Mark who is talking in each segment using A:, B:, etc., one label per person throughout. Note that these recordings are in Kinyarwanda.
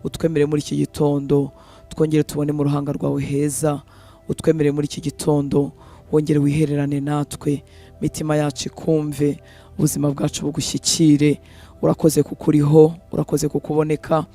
A: utwemere muri iki gitondo twongere tubone mu ruhanga rwawe heza, utwemere muri iki gitondo wongere wihererane natwe, mitima yacu ikumve, ubuzima bwacu bugushyikire. Urakoze kukuriho, urakoze kukuboneka,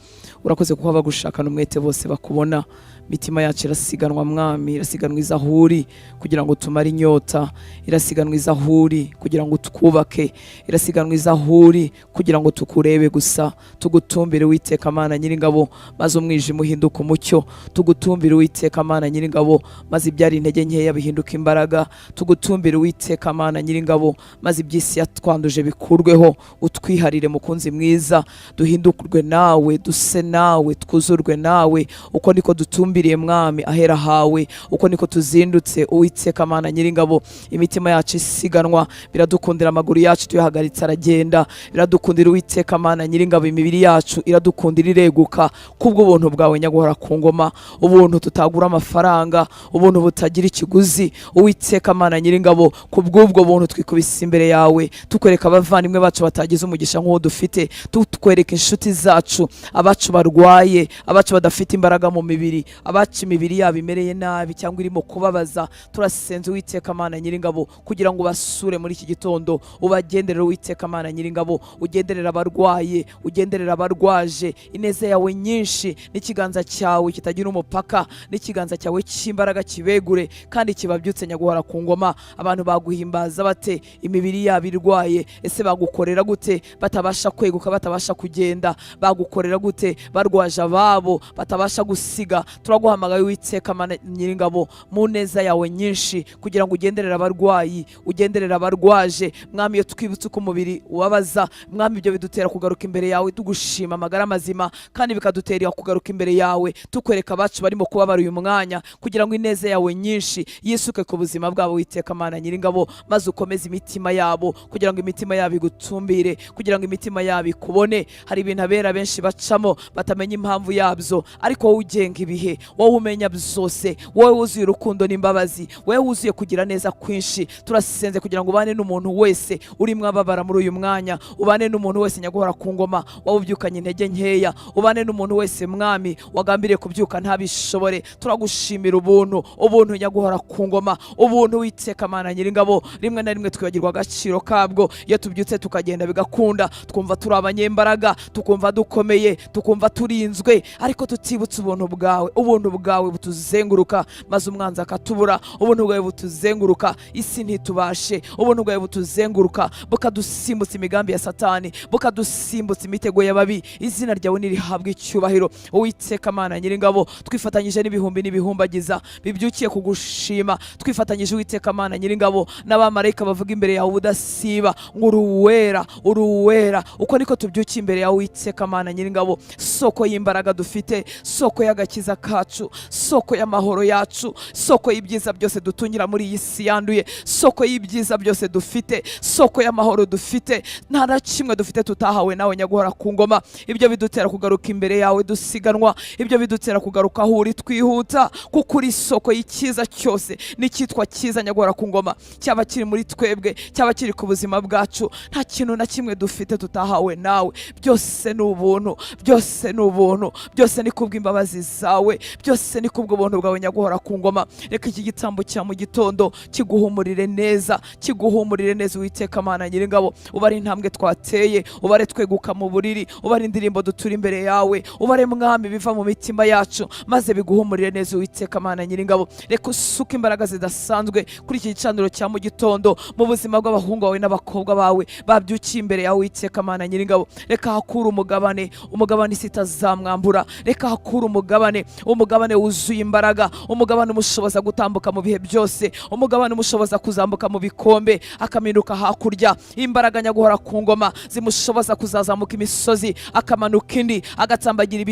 A: urakoze kuko abagushakana umwete bose bakubona. Mitima yacu irasiganwa mwami, irasiganwa izahuri kugira ngo tumare inyota, irasiganwa izahuri kugira ngo twubake, irasiganwa izahuri kugira ngo tukurebe gusa. Tugutumbire Uwiteka Mana Nyiringabo, maze umwijima uhinduka umucyo. Tugutumbire Uwiteka Mana Nyiringabo, maze ibyari intege nkeya bihinduka imbaraga. Tugutumbire Uwiteka Mana Nyiringabo, maze iby'isi yatwanduje bikurweho. Utwiharire mukunzi mwiza, duhindukurwe nawe, duse nawe, twuzurwe nawe. Uko niko dutumbiriye mwami ahera hawe, uko niko tuzindutse Uwiteka Mana Nyiringabo. Imitima yacu isiganwa, biradukundira amaguru yacu tuyahagaritse aragenda, biradukundira Uwiteka Mana Nyiringabo. Imibiri yacu iradukundira ireguka kubwo ubuntu bwawe nyaguhora ku ngoma, ubuntu tutagura amafaranga, ubuntu butagira ikiguzi Uwiteka Mana Nyiringabo. Kubw'ubwo buntu twikubise imbere yawe, tukwereka abavandimwe bacu batagize umugisha nk'uwo dufite, tukwereka inshuti zacu, abacu barwaye, abacu badafite imbaraga mu mibiri, abacu imibiri yabo imereye nabi cyangwa irimo kubabaza. Turasenze Uwiteka Mana Nyiringabo kugira ngo basure muri iki gitondo, ubagenderere Uwiteka Mana Nyiringabo, ugenderera abarwaye, ugenderera abarwaje. Ineza yawe nyinshi n'ikiganza cyawe kitagira umupaka, n'ikiganza cyawe cy'imbaraga kibegure kandi kibabyutse nyaguhora ku ngoma. Abantu baguhimbaza bate imibiri yabo irwaye? Ese bagukorera gute batabasha kweguka, batabasha kugenda? Bagukorera gute barwaje ababo batabasha gusiga? Turaguhamagaye Uwiteka Mana Nyiringabo mu neza yawe nyinshi kugira ngo ugenderere abarwayi, ugenderere abarwaje mwami. Iyo twibutse uko umubiri ubabaza mwami, ibyo bidutera kugaruka imbere yawe tugushima amagara mazima, kandi bikadutera kugaruka imbere yawe tukwereka abacu barimo kubabara uyu mwanya, kugira ngo ineza yawe nyinshi yisuke ku buzima bwabo Uwiteka Mana Nyiringabo, maze ukomeze imitima yabo, kugira ngo imitima yabo igutumbire, kugira ngo imitima yabo ikubone. Hari ibintu abera benshi bacamo batamenya impamvu yabyo, ariko wowe ugenga ibihe, wowe umenya byose, wowe wuzuye urukundo n'imbabazi, wowe wuzuye kugira neza kwinshi. Turasenze kugira ngo ubane n'umuntu wese urimo ababara muri uyu mwanya, ubane n'umuntu wese nyaguhora ku ngoma wawubyukanye intege nkeya, ubane n'umuntu wese mwami wagambiriye kubyuka ntabishobore. Turagushimira ubuntu, ubuntu nyaguhora ku ngoma, ubuntu Uwiteka Mana Nyiringabo. Rimwe na rimwe twibagirwa agaciro kabwo, iyo tubyutse tukagenda bigakunda, twumva turi abanyembaraga, tukumva dukomeye, tukumva turinzwe, ariko tutibutse ubuntu bwawe. Ubuntu bwawe butuzenguruka maze umwanzi akatubura, ubuntu bwawe butuzenguruka isi ntitubashe, ubuntu bwawe butuzenguruka bukadusimbutsa imigambi ya Satani, bukadusimbutsa imitego y'ababi. Izina ryawe nirihabwe icyubahiro Uwiteka Mana Nyiringabo. Twifatanyije n'ibihumbi n'ibihumbagiza bibyukiye kugushima, twifatanyije Uwiteka Mana Nyiringabo n'abamarayika bavuga imbere yawe ubudasiba ngo uruwera, uruwera. Uko niko tubyukiye imbere yawe Uwiteka Mana Nyiringabo, soko y'imbaraga dufite, soko y'agakiza kacu, soko y'amahoro yacu, soko y'ibyiza byose dutungira muri iyi si yanduye, soko y'ibyiza byose dufite, soko y'amahoro dufite. Nta na kimwe dufite tutahawe nawe nyaguhora ku ngoma. Ibyo bidutera kugaruka imbere yawe dusiganwa, ibyo bidutera kugaruka aho uri twihuta, kuko uri isoko y'icyiza cyose n'icyitwa cyiza nyaguhora ku ngoma, cyaba kiri muri twebwe, cyaba kiri ku buzima bwacu. Nta kintu na kimwe dufite tutahawe nawe, byose ni ubuntu, byose ni ubuntu, byose ni kubw'imbabazi zawe, byose ni kubw'ubuntu bwawe nyaguhora ku ngoma. Reka iki gitambo cya mu gitondo kiguhumurire neza, kiguhumurire neza Uwiteka Mana Nyiringabo. Ubare intambwe twateye, ubare tweguka mu buriri, ubare indirimbo dutura imbere yawe, ubare mwami biva mu mitima yacu, maze biguhumurire neza Uwiteka Mana Nyiringabo. Reka usuke imbaraga zidasanzwe kuri iki gicaniro cya mu gitondo mu buzima bw'abahungu bawe n'abakobwa bawe babyukiye imbere yawe Uwiteka Mana Nyiringabo. Reka hakura umugabane, umugabane isi itazamwambura. Reka hakura umugabane, umugabane wuzuye imbaraga, umugabane umushoboza gutambuka mu bihe byose, umugabane umushoboza kuzambuka mu bikombe akaminuka hakurya. Imbaraga nyaguhora ku ngoma zimushoboza kuzazamuka imisozi akamanuka indi, agatsambagira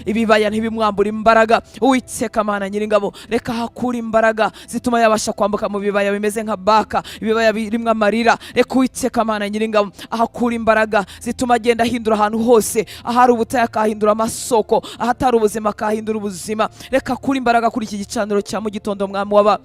A: ibibaya ntibimwambura imbaraga Uwiteka Mana Nyiringabo. Reka hakura imbaraga zituma yabasha kwambuka mu bibaya bimeze nka Baka, ibibaya birimo amarira. Reka Uwiteka Mana Nyiringabo ahakura imbaraga zituma agenda ahindura ahantu hose, ahari ubutayu akahindura amasoko, ahatari ubuzima akahindura ubuzima. Reka hakura imbaraga kuri iki gicaniro cya mu gitondo mwami waba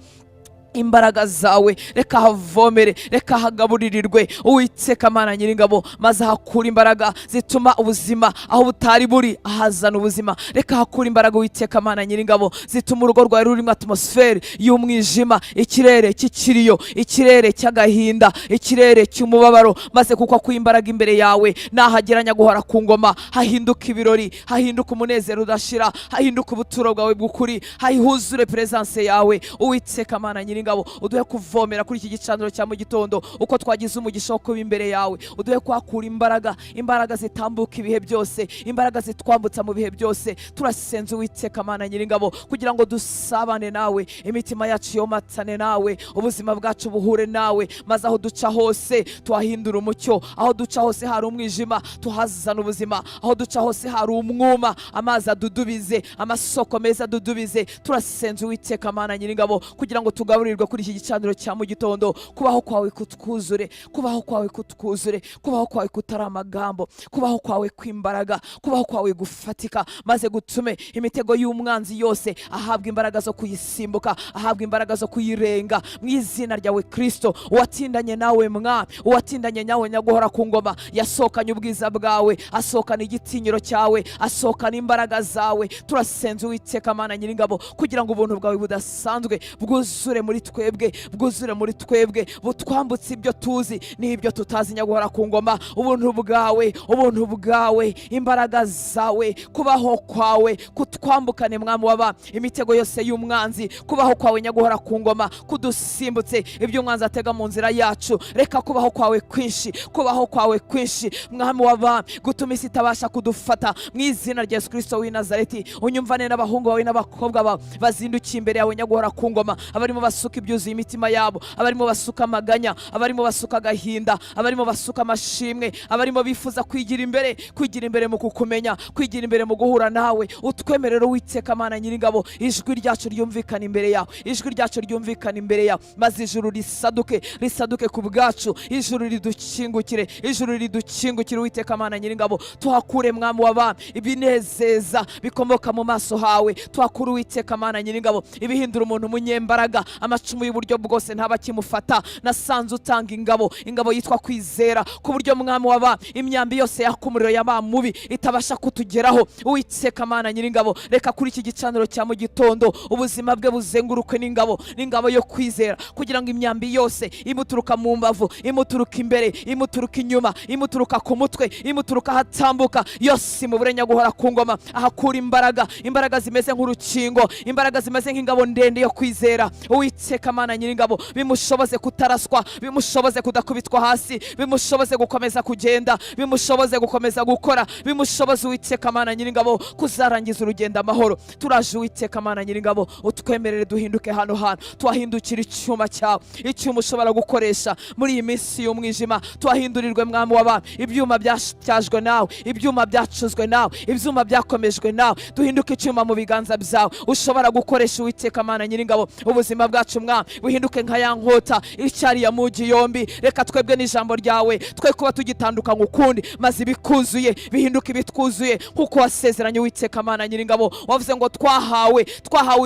A: imbaraga zawe reka havomere, reka hagaburirirwe Uwiteka Mana Nyiringabo, maze hakura imbaraga zituma ubuzima aho butari buri ahazana ubuzima. Reka hakura imbaraga Uwiteka Mana Nyiringabo zituma urugo rwawe rurimo atmosfere y'umwijima, ikirere cy'ikiriyo, ikirere cy'agahinda, ikirere cy'umubabaro, maze kuko ku imbaraga imbere yawe nahageranya guhora ku ngoma, hahinduka ibirori, hahinduka umunezero udashira, hahinduka ubuturo bwawe bw'ukuri, hahuzure presence yawe Uwiteka Mana Nyiringabo. Uduhe kuvomera kuri iki gicaniro cya mu gitondo uko twagize umugisha wo kuba imbere yawe. Uduhe kwakura imbaraga, imbaraga zitambuka ibihe byose, imbaraga zitwambutsa mu bihe byose. Turasenze Uwiteka Mana Nyiringabo kugira ngo dusabane nawe, imitima yacu yomatane nawe, ubuzima bwacu buhure nawe, maze aho duca hose tuhahindura umucyo, aho duca hose hari umwijima tuhazana ubuzima, aho duca hose hari umwuma amazi adudubize, amasoko meza adudubize. Turasenze Uwiteka Mana Nyiringabo kugira ngo tugaburirwe kuri iki gicaniro cya mu gitondo, kubaho kwawe kutwuzure, kubaho kwawe kutwuzure, kubaho kwawe kutari amagambo, kubaho kwawe kw'imbaraga, kubaho kwawe gufatika, maze gutume imitego y'umwanzi yose ahabwa imbaraga zo kuyisimbuka, ahabwa imbaraga zo kuyirenga mu izina ryawe Kristo. Uwatindanye nawe Mwami, uwatindanye nawe Nyaguhora ku ngoma, yasohokanye ubwiza bwawe, asohokana igitinyiro cyawe, asohokana imbaraga zawe. Turasenze Uwiteka Mana Nyiringabo kugira ngo ubuntu bwawe budasanzwe bwuzure muri twebwe, bwuzure muri twebwe, butwambutse ibyo tuzi n'ibyo tutazi Nyaguhora ku ngoma. Ubuntu bwawe, ubuntu bwawe, imbaraga zawe, kubaho kwawe kutwambukane Mwami waba imitego yose y'umwanzi, kubaho kwawe Nyaguhora ku ngoma kudusimbutse ibyo umwanzi atega mu nzira yacu. Reka kubaho kwawe kwinshi, kubaho kwawe kwinshi Mwami waba gutuma isi itabasha kudufata mu izina rya Yesu Kristo w'i Nazareti. Unyumvane n'abahungu bawe n'abakobwa bawe bazindukiye imbere yawe Nyaguhora ku ngoma, abarimo basuka ibyuzuye imitima yabo, abarimo basuka amaganya, abarimo basuka agahinda, abarimo basuka amashimwe, abarimo bifuza kwigira imbere mu kukumenya, kwigira imbere mu guhura nawe. Utwemerere Uwiteka Mana Nyiringabo ijwi ryacu ryumvikana imbere yawe, ijwi ryacu ryumvikana imbere yawe, maze ijuru risaduke ku bwacu, ijuru ridukingukire, ijuru ridukingukire Uwiteka Mana Nyiringabo. Tuhakure Mwami w'abami ibinezeza bikomoka mu maso hawe, tuhakure Uwiteka Mana Nyiringabo ibihindura umuntu umunyembaraga, amacumu y'uburyo bwose ntabakimufata. Nasanze utanga ingabo yitwa kwizera, ku buryo Mwami w'abami imyambi yose yakumuriro y'abamubi itabasha kutugeraho. Uwiteka Mana Nyiringabo, reka kuri iki gicaniro cya mu gitondo ubuzima bwe buzengurukwe n'ingabo yo kwizera, kugira ngo imyambi yose imuturuka mu mbavu, imuturuka imbere, imuturuka inyuma, imuturuka ku mutwe, imuturuka ahatambuka, yose imubure Nyaguhora ku ngoma. Ahakura imbaraga zimeze nk'urukingo, imbaraga zimeze nk'ingabo ndende yo kwizera. Uwiteka Mana Nyiringabo bimushoboze kutaraswa, bimushoboze kudakubitwa hasi, bimushoboze gukomeza kugenda, bimushoboze gukomeza gukora, bimushoboze Uwiteka Mana Nyiringabo kuzarangiza urugendo amahoro. Turaje Uwiteka Mana Nyiringabo utwemerere duhinduke hano tuhahindukira icyuma cyawe, icyuma ushobora gukoresha muri iyi minsi y'umwijima. Tuhahindurirwe Mwami w'abami ibyuma byatyajwe nawe, ibyuma byacuzwe nawe, ibyuma byakomejwe nawe. Duhinduke icyuma mu biganza byawe ushobora gukoresha Uwiteka Mana Nyiringabo. Ubuzima bwacu Mwami buhinduke nka ya nkota icyari ya mugi yombi. Reka twebwe n'ijambo ryawe twe kuba tugitandukanye ukundi, maze ibikuzuye bihinduke ibitwuzuye kuko wasezeranye Uwiteka Mana Nyiringabo. Wavuze ngo twahawe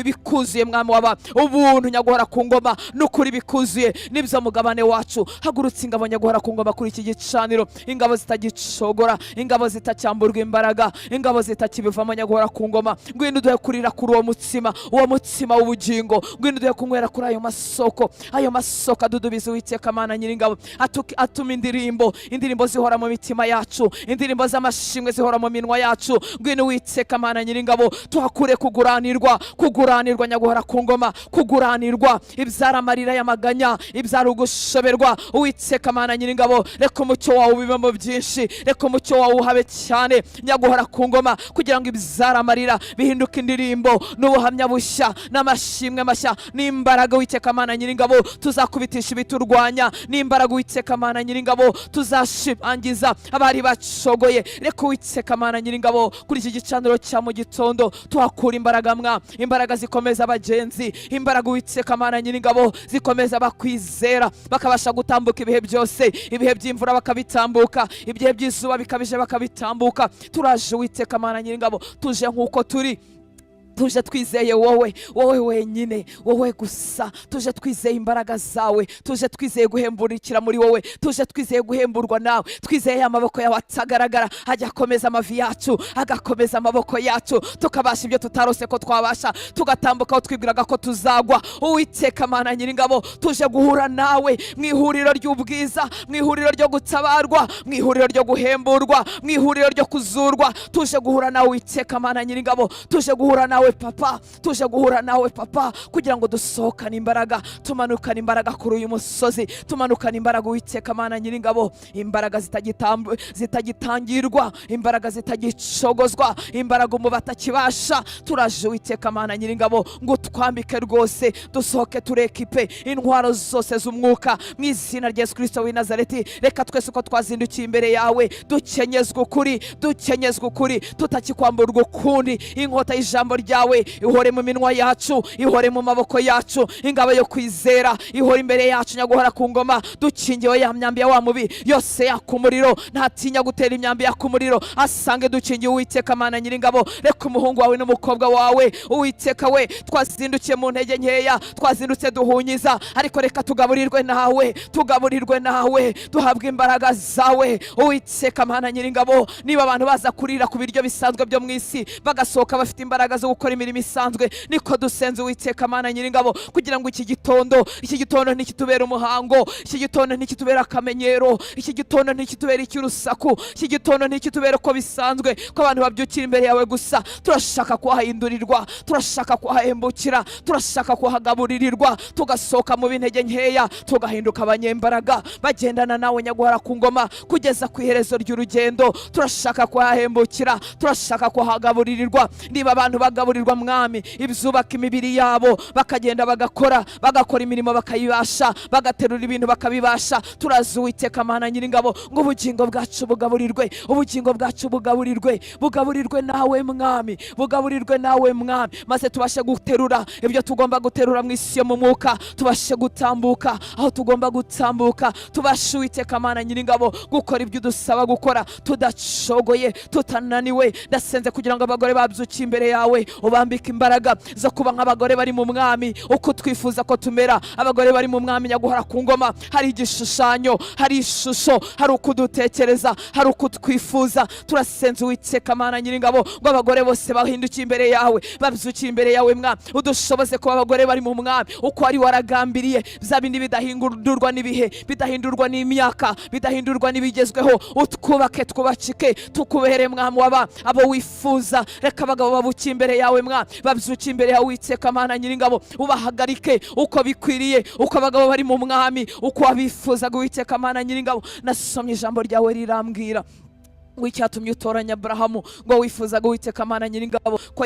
A: ibikuzuye Mwami w'abami, ubuntu Nyaguhora ku ngoma n'ukuri bikuzuye nibyo mugabane wacu. Hagurutse ingabo Nyaguhora ku ngoma kuri iki gicaniro, ingabo zitagicogora, ingabo zitacyamburwa imbaraga, ingabo zitakibivamo Nyaguhora ku ngoma. Ngwino uduhe kurira kuri uwo mutsima w'ubugingo, ngwino uduhe kunywera kuri ayo masoko adudubiza Uwiteka Mana Nyiringabo, atuma indirimbo zihora mu mitima yacu, indirimbo z'amashimwe zihora mu minwa yacu. Ngwino Uwiteka Mana Nyiringabo tuhakure kuguranirwa Nyaguhora ku ngoma, kuguranirwa ibyara amarira y'amaganya, ibyara ugushoberwa. Uwiteka Mana Nyiringabo, reka umucyo wawe ubibemo byinshi, reka umucyo wawe uhabe cyane Nyaguhora ku ngoma, kugira ngo ibyara amarira bihinduke indirimbo n'ubuhamya bushya n'amashimwe mashya n'imbaraga. Uwiteka Mana Nyiringabo tuzakubitisha ibiturwanya, n'imbaraga Uwiteka Mana Nyiringabo tuzashimangiza abari bacogoye. Reka Uwiteka Mana Nyiringabo kuri iki gicaniro cya mu gitondo tuhakura imbaraga zikomeza abagenzi, imbaraga Uwiteka Mana Nyiringabo zikomeza bakwizera bakabasha gutambuka ibihe byose, ibihe by'imvura bakabitambuka, ibihe by'izuba bikabije bakabitambuka. Turaje Uwiteka Mana Nyiringabo tuje nk'uko turi, tuje twizeye wowe wenyine, wowe gusa. Tuje twizeye imbaraga zawe, tuje twizeye guhemburikira muri wowe, tuje twizeye guhemburwa nawe, twizeye amaboko yawe atagaragara ajya akomeza amavi yacu, agakomeza amaboko yacu, tukabasha ibyo tutarose ko twabasha, tugatambuka aho twibwiraga ko tuzagwa. Uwiteka Mana Nyiringabo, tuje guhura nawe mu ihuriro ry'ubwiza, mu ihuriro ryo gutabarwa, mu ihuriro ryo guhemburwa, mu ihuriro ryo kuzurwa. Tuje guhura nawe Uwiteka Mana Nyiringabo, tuje guhura nawe Papa, tuje guhura nawe Papa, kugira ngo dusohokane imbaraga, tumanukane imbaraga kuri uyu musozi, tumanukane imbaraga Uwiteka Mana Nyiringabo, imbaraga zitagitangirwa, imbaraga zitagicogozwa, imbaraga mu batakibasha. Turaje Uwiteka Mana Nyiringabo ngo twambike rwose, dusohoke turekipe intwaro zose z'umwuka mu izina rya Yesu Kristo w'i Nazareti. Reka twese uko twazindukiye imbere yawe dukenyezwe ukuri, tutakikwamburwa ukundi. Inkota y'ijambo ryawe ihore mu minwa yacu, ihore mu maboko yacu, ingabo yo kwizera ihore imbere yacu nyaguhora ku ngoma. Dukingiwe ya myambi ya wa mubi yose yaka umuriro, ntatinya gutera imyambi yaka umuriro, asange dukingiwe Uwiteka Mana Nyiringabo. Reka umuhungu wawe n'umukobwa wawe Uwiteka we, twazindukiye mu ntege nkeya, twazindutse duhunyiza, ariko reka tugaburirwe nawe, duhabwe imbaraga zawe Uwiteka Mana Nyiringabo. Niba abantu baza kurira ku biryo bisanzwe byo mu isi, bagasohoka bafite imbaraga zo gukora imirimo isanzwe, niko dusenze Uwiteka Mana Nyiringabo, kugira ngo iki gitondo ntikitubere umuhango, iki gitondo ntikitubere akamenyero, iki gitondo ntikitubere icy'urusaku, iki gitondo ntikitubere uko bisanzwe ko abantu babyukira imbere yawe gusa. Turashaka kuhahindurirwa, turashaka kuhahembukira, turashaka kuhagaburirirwa, tugasohoka mu bintege nkeya, tugahinduka abanyembaraga bagendana nawe nyaguhora ku ngoma kugeza ku iherezo ry'urugendo. Turashaka kuhahembukira, turashaka kuhagaburirirwa. Niba abantu bagaburirwa Mwami ibyubaka imibiri yabo, bakagenda bagakora imirimo bakayibasha, bagaterura ibintu bakabibasha, turazi Uwiteka Mana Nyiringabo ngo ubugingo bwacu bugaburirwe, bugaburirwe nawe Mwami, bugaburirwe nawe Mwami, maze tubashe guterura ibyo tugomba guterura mu isi yo mu mwuka, tubashe gutambuka aho tugomba gutambuka, tubashe Uwiteka Mana Nyiringabo gukora ibyo dusaba gukora, tudacogoye, tutananiwe. Ndasenze kugira ngo abagore babyukiye imbere yawe ubambike imbaraga zo kuba nk'abagore bari mu Mwami, uko twifuza ko tumera. Abagore bari mu Mwami nyaguhora ku ngoma, hari igishushanyo, hari ishusho, hari ukudutekereza, hari ukutwifuza. Turasenze Uwiteka Mana Nyiringabo ngo abagore bose bahindukiye imbere yawe, babyukiye imbere yawe Mwami, udushoboze kuba abagore bari mu Mwami uko ari waragambiriye, bya bindi bidahindurwa n'ibihe, bidahindurwa n'imyaka, bidahindurwa n'ibigezweho. Utwubake, twubakike, tukubere Mwami waba abo wifuza. Reka abagabo babukiye imbere yawe Mwami, babyukiye imbere yawe Uwiteka Mana Nyiringabo, ubahagarike uko bikwiriye, uko abagabo bari mu Mwami uko wabifuzaga Uwiteka Mana Nyiringabo. Nasomye ijambo ryawe rirambwira w'icyatumye utoranya Aburahamu ngo wifuzaga Uwiteka Mana Nyiringabo ko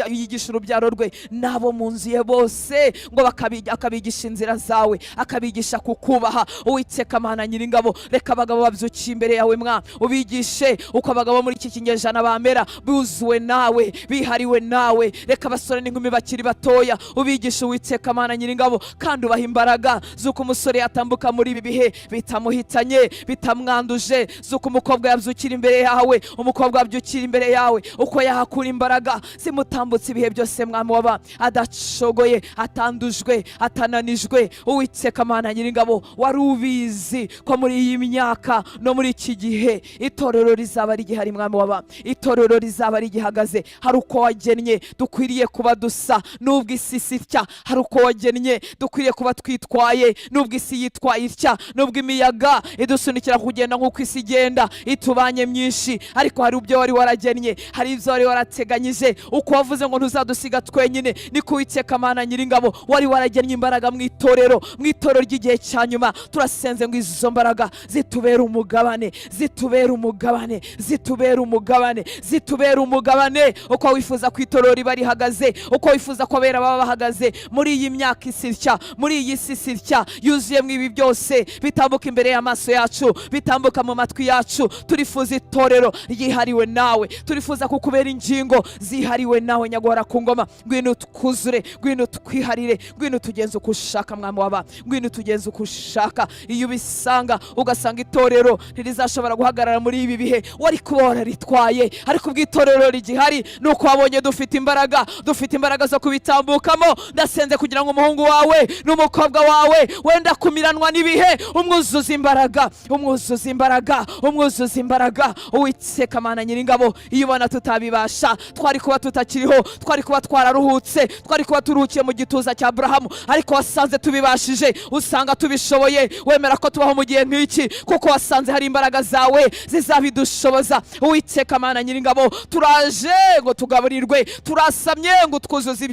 A: yigisha urubyaro rwe nabo mu nzu ye bose, ngo akabigisha inzira zawe, akabigisha kukubaha Uwiteka Mana Nyiringabo. Reka abagabo babyukiye imbere yawe Mwami, ubigishe uko abagabo muri iki kinyejana bamera, buzuwe nawe, bihariwe nawe. Reka abasore n'inkumi bakiri batoya ubigisha Uwiteka Mana Nyiringabo, kandi ubaha imbaraga z'uko umusore yatambuka muri ibi bihe bitamuhitanye, bitamwanduje, z'uko umukobwa yabyukiye imbere yawe, umukobwa wabyukira imbere yawe uko yahakura imbaraga zimutambutse ibihe byose Mwami waba adacogoye, atandujwe, atananijwe. Uwiteka Mana Nyiringabo, wari ubizi ko muri iyi myaka no muri iki gihe itorero rizaba rigihari Mwami waba, itorero rizaba rigihagaze. Hari uko wagennye dukwiriye kuba dusa n'ubwo isi sitya, hari uko wagennye dukwiriye kuba twitwaye n'ubwo isi yitwaye itya, n'ubwo imiyaga idusunikira kugenda nk'uko isi igenda itubanye myinshi, ariko hari ibyo wari waragennye, hari ibyo wari warateganyije. Uko wavuze ngo ntuzadusiga twenyine, niko Uwiteka Mana Nyiringabo wari waragennye imbaraga mu itorero ry'igihe cya nyuma. Turasenze ngo izo mbaraga zitubere umugabane, zitubere umugabane, uko wifuza ku itorero riba rihagaze, uko wifuza ko abera baba bahagaze muri iyi myaka isitya, muri iyi si sitya yuzuyemo ibi byose, bitambuka imbere y'amaso yacu, bitambuka mu matwi yacu. Turifuza turifuza itorero ryihariwe nawe, turifuza kukubera ingingo zihariwe nawe Nyaguhora ku ngoma. Ngwino twuzure, ngwino twiharire, ngwino tugenze uko ushaka mwami w'abami, ngwino tugenze uko ushaka. Iyo ubisanga ugasanga itorero ntirizashobora guhagarara muri ibi bihe wari kuba wararitwaye, ariko ubw'itorero rigihari nuko wabonye dufite imbaraga zo kubitambukamo. Ndasenze kugira ngo umuhungu wawe n'umukobwa wawe wenda kumiranwa n'ibihe umwuzuza imbaraga. Uwiteka Mana Nyiringabo, iyo ubona tutabibasha, twari kuba tutakiriho, twari kuba twararuhutse, twari kuba turuhukiye mu gituza cya Aburahamu, ariko wasanze tubibashije, usanga tubishoboye. Wemera ko tubaho mu gihe nk'iki kuko wasanze hari imbaraga zawe zizabidushoboza. Uwiteka Mana Nyiringabo, turaje ngo tugaburirwe, turasamye ngo utwuzuze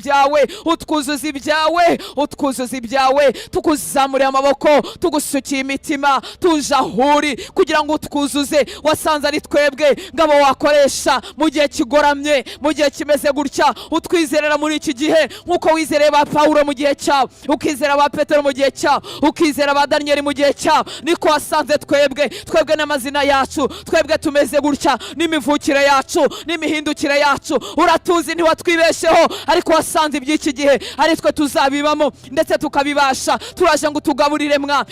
A: ibyawe, tukuzamure amaboko, tugusukiye imitima, tuje ahuri kugira ngo utwuzuze. Wasanze ari twebwe ngabo wakoresha mu gihe kigoramye, mu gihe kimeze gutya. Utwizerera muri iki gihe nkuko wizereye ba Pawulo mu gihe cyabo, ukizera ba Petero mu gihe cyabo, ukizera ba Daniel mu gihe cyabo. Niko wasanze twebwe n'amazina yacu, twebwe tumeze gutya, n'imivukire yacu n'imihindukire yacu. Uratuzi ntiwatwibesheho, ariko wasanze iby'iki gihe ari twe tuzabibamo ndetse tukabibasha. Turaje ngo utugaburire mwami,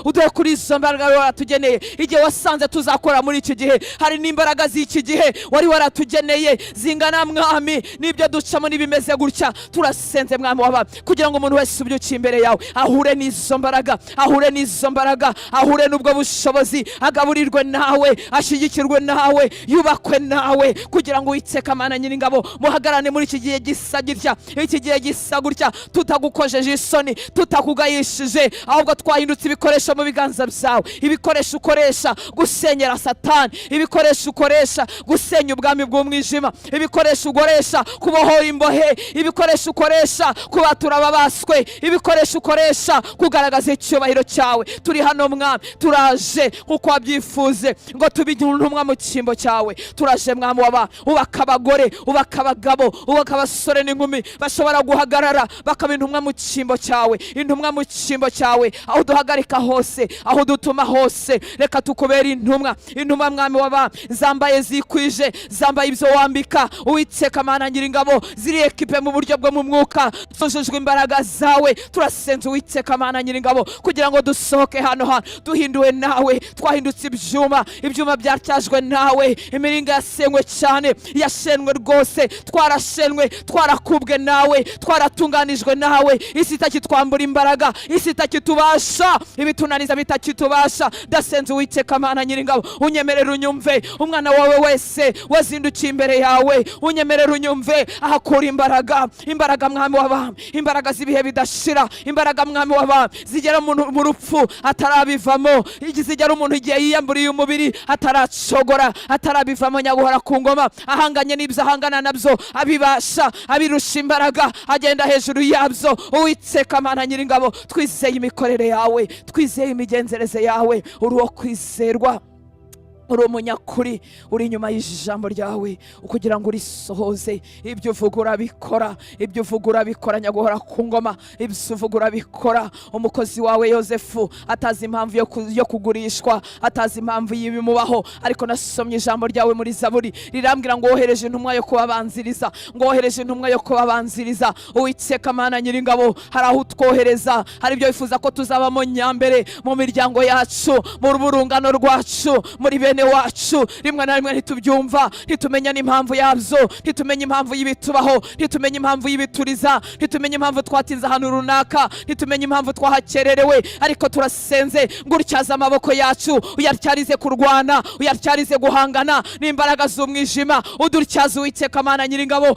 A: uduhe kuri izo mbaraga waratugeneye. Igihe wasanze tuzakora muri iki gihe, hari n'imbaraga z'iki gihe wari waratugeneye zingana mwami n'ibyo ducamo n'ibimeze gutya. Turasenze mwami w'abami kugira ngo umuntu wese ubyukiye imbere yawe ahure n'izo mbaraga, ahure n'ubwo bushobozi, agaburirwe nawe, ashigikirwe nawe, yubakwe nawe, kugira ngo Uwiteka Mana Nyiringabo muhagarane muri iki gihe gisa gutya, tutagukojeje isoni, tutakugayishije, ahubwo twahindutse ibikoresho mu biganza byawe, ibikoresho ukoresha gusenyera Satani, ibikoresho ukoresha gusenya ubwami bw'umwijima, ibikoresho ukoresha kubohora imbohe, ibikoresho ukoresha kubatura ababaswe, ibikoresho ukoresha kugaragaza icyubahiro cyawe. Turi hano mwami, turaje nkuko wabyifuze ngo tubigire intumwa mu cyimbo cyawe. Turaje mwami w'abami, ubaka abagore, ubaka abagabo, ubaka abasore n'inkumi bashobora guhagarara bakaba intumwa mu cyimbo cyawe, aho duhagarika hose, aho dutuma hose. Reka tukubera intumwa mwami w'abami, zambaye zikwije, zambaye ibyo wambika. Uwiteka Mana Nyiringabo, ziri ekipe mu buryo bwo mu mwuka, zujujwe imbaraga zawe. Turasenze Uwiteka Mana Nyiringabo kugira ngo dusohoke hano duhinduwe nawe, twahindutse ibyuma byatyajwe nawe, imiringa yasenywe cyane, yashenwe rwose, twarashenwe, twarakubwe nawe, twaratunganijwe nawe. Isi itakitwambura imbaraga, isi itakitubasha, ibitunaniza bitakitubasha. Ndasenze Uwiteka Mana Nyiringabo, unyemerere unyumve umwana wawe wese wazindukiye imbere yawe, unyemerere unyumve ahakura imbaraga mwami w'abami, imbaraga z'ibihe bidashira, imbaraga mwami w'abami zigera mu rupfu atarabivamo, zigera umuntu igihe yiyamburiye umubiri ataracogora, atarabivamo. Nyaguhora ku ngoma, ahanganye n'ibyo ahangana nabyo, abibasha, abirusha imbaraga, agenda hejuru yabyo. Uwiteka Mana Nyiringabo, twizeye imikorere yawe, twizeye imigenzereze yawe, uri uwo kwizerwa, uri umunyakuri, uri inyuma y'ijambo ryawe kugira ngo urisohoze. Ibyo uvuga urabikora, Nyaguhora ku ngoma, ibyo uvuga urabikora. Umukozi wawe Yosefu atazi impamvu yo kugurishwa, atazi impamvu y'ibimubaho, ariko nasomye ijambo ryawe muri Zaburi rirambwira ngo wohereje intumwa yo kubabanziriza. Uwiteka Mana Nyiringabo, hari aho utwohereza, hari ibyo wifuza ko tuzabamo nyambere mu miryango yacu, mu burungano rwacu, muri bene wacu. Rimwe na rimwe ntitubyumva, ntitumenya n'impamvu yabyo, ntitumenya impamvu y'ibitubaho, ntitumenya impamvu y'ibituriza, ntitumenya impamvu twatinze ahantu runaka, ntitumenya impamvu twahakererewe. Ariko turasenze ngo utyaze amaboko yacu, uyatyarize kurwana, uyatyarize guhangana n'imbaraga z'umwijima. Udutyaze Uwiteka Mana Nyiringabo,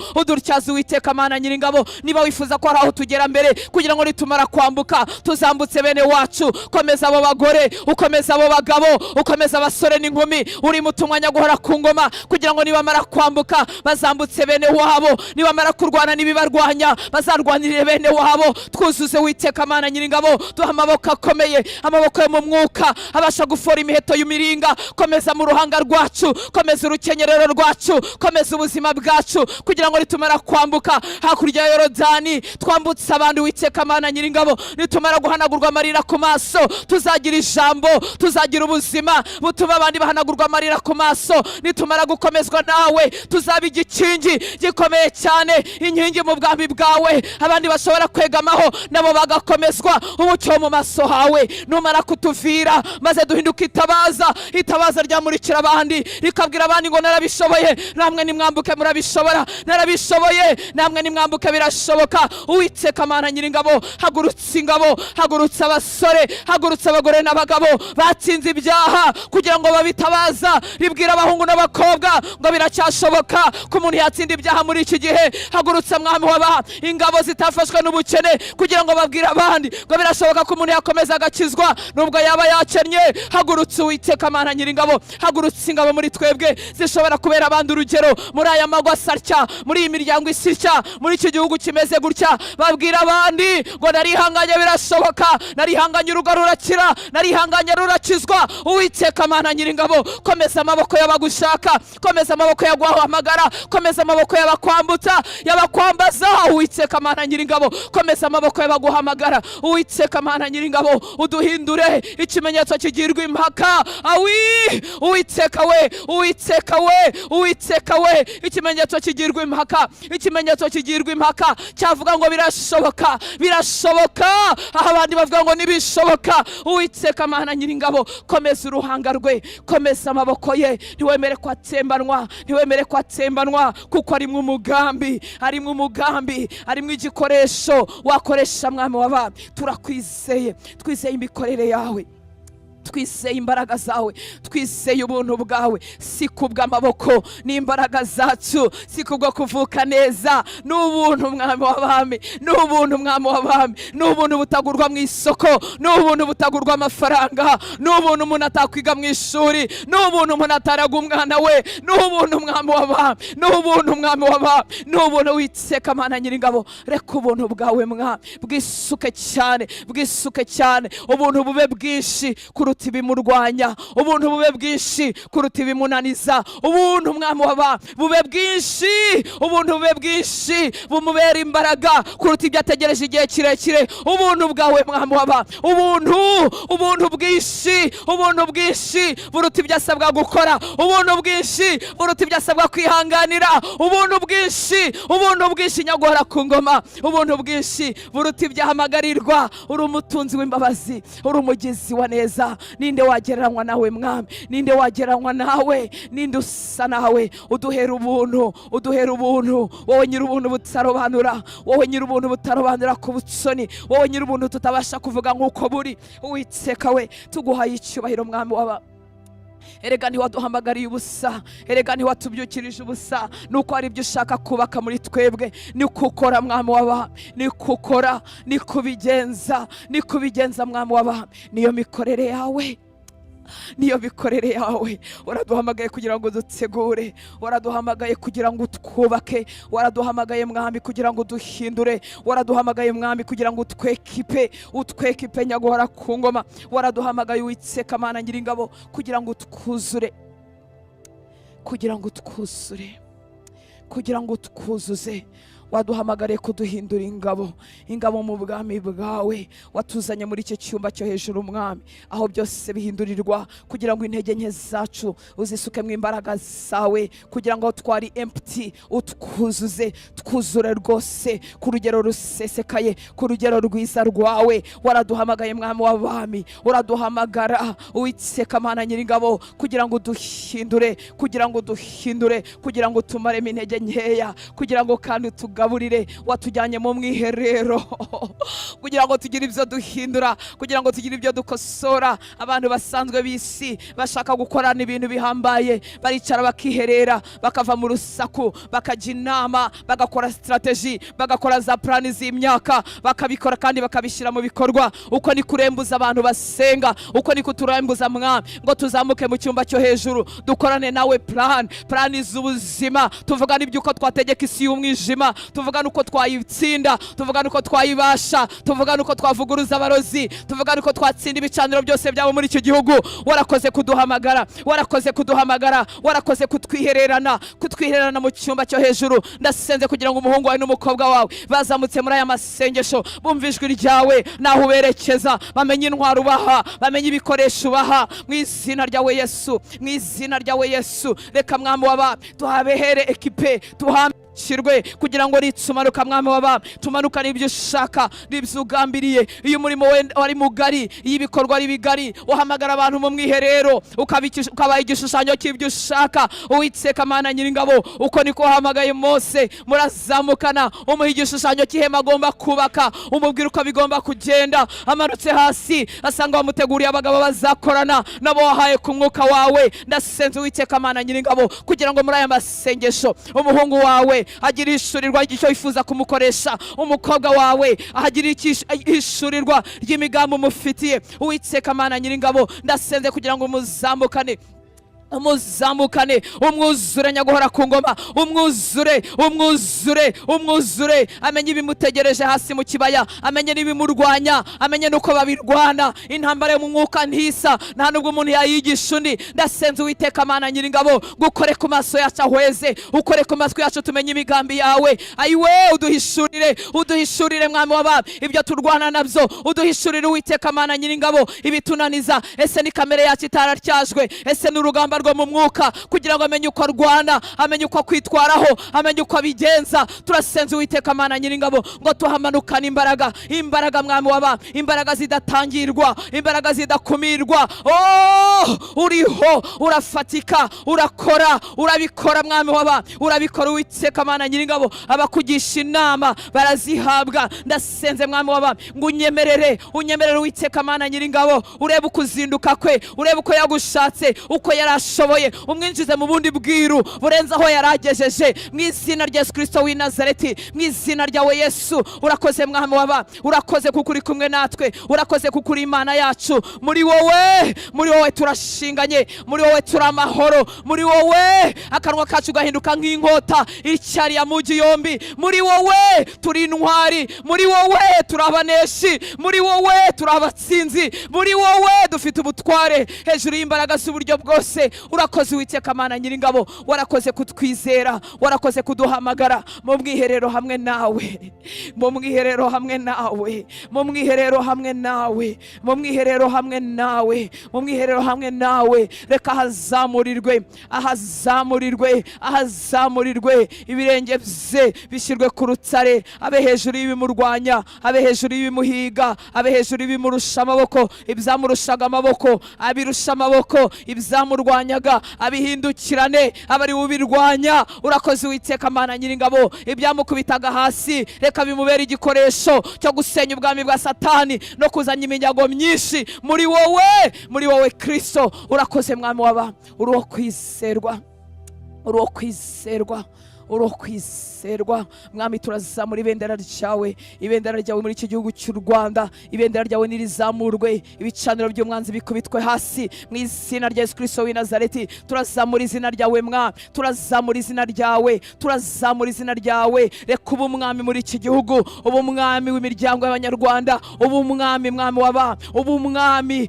A: niba wifuza ko hari aho tugera mbere kugira ngo nitumara kwambuka tuzambutse bene wacu, komeza abo bagore, ukomeza abo bagabo, ukomeza abasore n'inkumi, uri mutumwa Nyaguhora ku ngoma, kugira ngo nibamara kwambuka bazambutse bene wabo, nibamara kurwana n'ibibarwanya bazarwanirire bene wabo. Twuzuze Uwiteka Mana Nyiringabo, duha amaboko akomeye, amaboko yo mu mwuka abasha gufora imiheto y'imiringa. Komeza mu ruhanga rwacu, komeza urukenyerero rwacu, komeza ubuzima bwacu, kugira ngo nitumara kwambuka hakurya ya Yorodani twambutse abandi. Uwiteka Mana Nyiringabo, nitumara guhanagurwa amarira ku maso tuzagira ijambo, tuzagira ubuzima butuma abandi bahana tuzahanagurwa amarira ku maso. Nitumara gukomezwa nawe tuzaba igikingi gikomeye cyane, inkingi mu bwami bwawe abandi bashobora kwegamaho nabo bagakomezwa umucyo mu maso hawe. Numara kutuvira maze duhinduka itabaza ryamurikira abandi, rikabwira abandi ngo narabishoboye namwe nimwambuke murabishobora, narabishoboye namwe nimwambuke birashoboka. Uwiteka Mana Nyiringabo, hagurutsa ingabo, hagurutsa abasore, hagurutsa abagore n'abagabo batsinze ibyaha kugira ngo babitabaza. Ribwira abahungu n'abakobwa ngo biracyashoboka ko umuntu yatsinda ibyaha muri iki gihe. Hagurutsa Mwami w'aba ingabo zitafashwe n'ubukene kugira ngo babwire abandi ngo birashoboka ko umuntu yakomeza agakizwa nubwo yaba yakennye. Hagurutsa Uwiteka Mana Nyiringabo, hagurutsa ingabo muri twebwe zishobora kubera abandi urugero muri aya magwa asatya, muri iyi miryango isitya, muri iki gihugu kimeze gutya. Babwira abandi ngo narihanganye birashoboka, narihanganye urugo rurakira, narihanganye rurakizwa. Uwiteka Mana Nyiringabo, komeza amaboko y'abagushaka, komeza amaboko y'aguhamagara, komeza amaboko y'abakwambutsa y'abakwambaza. Uwiteka Mana Nyiringabo, komeza amaboko y'abaguhamagara. Uwiteka Mana Nyiringabo, uduhindure ikimenyetso kigirwa impaka. Uwiteka we, Uwiteka we, Uwiteka we, ikimenyetso kigirwa impaka, ikimenyetso kigirwa impaka cyavuga ngo birashoboka, birashoboka aho abandi bavuga ngo nibishoboka. Uwiteka Mana Nyiringabo, komeza uruhanga rwe, komeza amaboko ye, ntiwemere ko atsembanwa, ntiwemere ko atsembanwa, kuko arimwe umugambi, arimwe umugambi, arimwe igikoresho wakoresha Mwami w'abami. Turakwizeye, twizeye imikorere yawe, twizeye imbaraga zawe, twizeye ubuntu bwawe. Si kubw'amaboko n'imbaraga zacu, si kubwo kuvuka neza, n'ubuntu Mwami w'abami, n'ubuntu Mwami w'abami, n'ubuntu butagurwa mu isoko, n'ubuntu butagurwa amafaranga, n'ubuntu umuntu atakwiga mu ishuri, n'ubuntu umuntu ataraga umwana we, n'ubuntu Mwami w'abami, n'ubuntu Mwami w'abami, n'ubuntu. Uwiteka Mana Nyiringabo, reka ubuntu bwawe Mwami bwisuke cyane, bwisuke cyane, ubuntu bube bwinshi kuruta ibimurwanya, ubuntu bube bwinshi kuruta ibimunaniza, ubuntu Mwami w'abami bube bwinshi, ubuntu bube bwinshi bumubera imbaraga kuruta ibyo ategereje igihe kirekire. Ubuntu bwawe Mwami w'abami, ubuntu bwinshi, ubuntu bwinshi buruta ibyo asabwa gukora, ubuntu bwinshi buruta ibyo asabwa kwihanganira, ubuntu bwinshi nyagora ku ngoma, ubuntu bwinshi buruta ibyo ahamagarirwa. Uri umutunzi w'imbabazi, uri umugizi wa neza. Ninde wagereranywa nawe Mwami? Ninde wagereranywa nawe? Ninde usa nawe? Uduhera ubuntu, uduhera ubuntu, wowe nyiri ubuntu butarobanura, wowe nyiri ubuntu butarobanura ku butsoni, wowe nyiri ubuntu tutabasha kuvuga nk'uko buri. Uwiteka we, tuguhaye icyubahiro Mwami w'abami. Erega ntiwaduhamagariye ubusa, erega ntiwatubyukirije ubusa, nuko hari ibyo ushaka kubaka muri twebwe. Ni kukora Mwami w'abami, ni kukora, ni kubigenza, ni kubigenza Mwami w'abami. Niyo mikorere yawe, niyo bikorere yawe. Waraduhamagaye kugira ngo dutegure, waraduhamagaye kugira ngo twubake, waraduhamagaye Mwami kugira ngo duhindure, waraduhamagaye Mwami kugira ngo utwekipe nyagora ku ngoma, waraduhamagaye Uwiteka Mana Nyiringabo kugira ngo twuzure, kugira ngo twuzure, kugira ngo twuzuze. Waduhamagare kuduhindura ingabo mu bwami bwawe. Watuzanye muri iki cyumba cyo hejuru Mwami, aho byose bihindurirwa kugira ngo intege nke zacu uzisuke mu imbaraga zawe, kugira ngo twari empty utwuzuze, twuzure rwose ku rugero rusesekaye, ku rugero rwiza rwawe. Waraduhamagaye Mwami w'abami, uraduhamagara Uwiteka Mana Nyiringabo kugira ngo duhindure, kugira ngo duhindure, kugira ngo tumaremo intege nkeya, kugira ngo kandi tugaburire. Watujyanye mu mwiherero kugira ngo tugire ibyo duhindura, kugira ngo tugire ibyo dukosora. Abantu basanzwe bisi bashaka gukorana ibintu bihambaye, baricara bakiherera, bakava mu rusaku, bakajya inama, bagakora strategy, bagakora za plani z'imyaka, bakabikora kandi bakabishyira mu bikorwa. Uko ni kurembuza abantu basenga, uko ni kuturembuza Mwami ngo tuzamuke mu cyumba cyo hejuru, dukorane nawe plani z'ubuzima, tuvugana ibyuko twategeka isi y'umwijima, tuvuga nuko twayitsinda, tuvuga nuko twayibasha, tuvuga nuko twavuguruza abarozi, tuvuga nuko twatsinda ibicaniro byose byabo muri icyo gihugu. Warakoze kuduhamagara, warakoze kuduhamagara, warakoze kutwihererana mu cyumba cyo hejuru. Ndasenze kugira ngo umuhungu wawe n'umukobwa wawe bazamutse muri aya masengesho bumva ijwi ryawe, naho uberekeza bamenye intwaro ubaha, bamenye ibikoresho ubaha, mu izina ryawe Yesu, mu izina ryawe Yesu. Reka mwami w'abami tuhabehere ekipe, shirwe kugira ngo ritsumanuka mwami w'abami, tumanuka n'ibyo ushaka n'ibyo ugambiriye. Iyo umurimo wari mugari, iyo ibikorwa ari bigari, uhamagara abantu mu mwiherero ukabaha igishushanyo cy'ibyo ushaka. Uwiteka Mana Nyiringabo, uko niko wahamagaye Mose, murazamukana umuha igishushanyo cy'ihema agomba kubaka, umubwira uko bigomba kugenda. Amanutse hasi asanga wamuteguriye abagabo bazakorana nabo wahaye ku mwuka wawe. Ndasenze Uwiteka Mana Nyiringabo kugira ngo muri aya masengesho umuhungu wawe agira ishurirwa icyo yifuza kumukoresha, umukobwa wawe agira ishurirwa ry'imigambi umufitiye. Uwiteka Mana Nyiringabo, ndasenze kugira ngo muzamukane, umwuzure nyaguhora ku ngoma, umwuzure amenye ibimutegereje hasi mu kibaya, amenye n'ibimurwanya, amenye nuko babirwana. Intambara yo mu mwuka ntisa, nta nubwo umuntu yayigisha undi. Ndasenze Uwiteka Mana Nyiringabo, gukore ku maso yacu ahweze, ukore ku matwi yacu tumenye imigambi yawe. Ayiwe, uduhishurire mwami w'abami ibyo turwana nabyo, uduhishurire Uwiteka Mana Nyiringabo ibitunaniza. Ese ni kamere yacu itaratyajwe? Ese n'urugamba rwo mu mwuka kugira ngo amenye uko arwana, amenye uko kwitwaraho, amenye uko abigenza? Turasenze Uwiteka Mana Nyiringabo ngo tuhamanukane imbaraga mwami w'abami, imbaraga zidatangirwa, imbaraga zidakumirwa. Uriho, urafatika, urakora, urabikora mwami w'abami, urabikora Uwiteka Mana Nyiringabo. Abakugisha inama barazihabwa. Ndasenze mwami w'abami ngo unyemerere Uwiteka Mana Nyiringabo, urebe ukuzinduka kwe, urebe uko yagushatse, uko yarashoboye, umwinjize mu bundi bwiru burenze aho yaragejeje, mu izina rya Yesu Kristo w'i Nazareti, mu izina ryawe Yesu. Urakoze mwami w'abami, urakoze kuko uri kumwe natwe, urakoze kuko uri Imana yacu. Muri wowe turashinganye, muri wowe turi amahoro, muri wowe akanwa kacu gahinduka nk'inkota icyari ya mugi yombi. Muri wowe turi intwari, muri wowe turi abaneshi, muri wowe turi abatsinzi, muri wowe dufite ubutware hejuru y'imbaraga z'uburyo bwose. Urakoze Uwiteka Mana Nyiringabo, warakoze kutwizera, warakoze kuduhamagara mu mwiherero hamwe nawe, mu mwiherero hamwe nawe, mu mwiherero hamwe nawe, mu mwiherero hamwe nawe, mu mwiherero hamwe nawe. Reka ahazamurirwe ibirenge bye bishyirwe ku rutare, abe hejuru y'ibimurwanya, abe hejuru y'ibimuhiga, abe hejuru y'ibimurusha amaboko, ibyamurushaga amaboko abirusha amaboko, ibyamurwanyaga abihindukirane, abari ubirwanya. Urakoze Uwiteka Mana Nyiringabo, ibyamukubitaga hasi reka bimubera igikoresho cyo gusenya ubwami bwa Satani no kuzanya iminyago myinshi. Muri wowe Kristo. Urakoze mwami w'abami, uri uwo kwizerwa, uri uwo kwizerwa, uri uwo kwizerwa. Mwami turazamura ibendera ryawe muri iki gihugu cy'u Rwanda. Ibendera ryawe nirizamurwe, ibicaniro by'umwanzi bikubitwe hasi mu izina rya Yesu Kristo w'i Nazareti. Turazamura izina ryawe mwami, turazamura izina ryawe, turazamura izina ryawe. Reka ubu mwami muri iki gihugu, ubu mwami w'imiryango y'abanyarwanda, ubu mwami w'abami, ubu mwami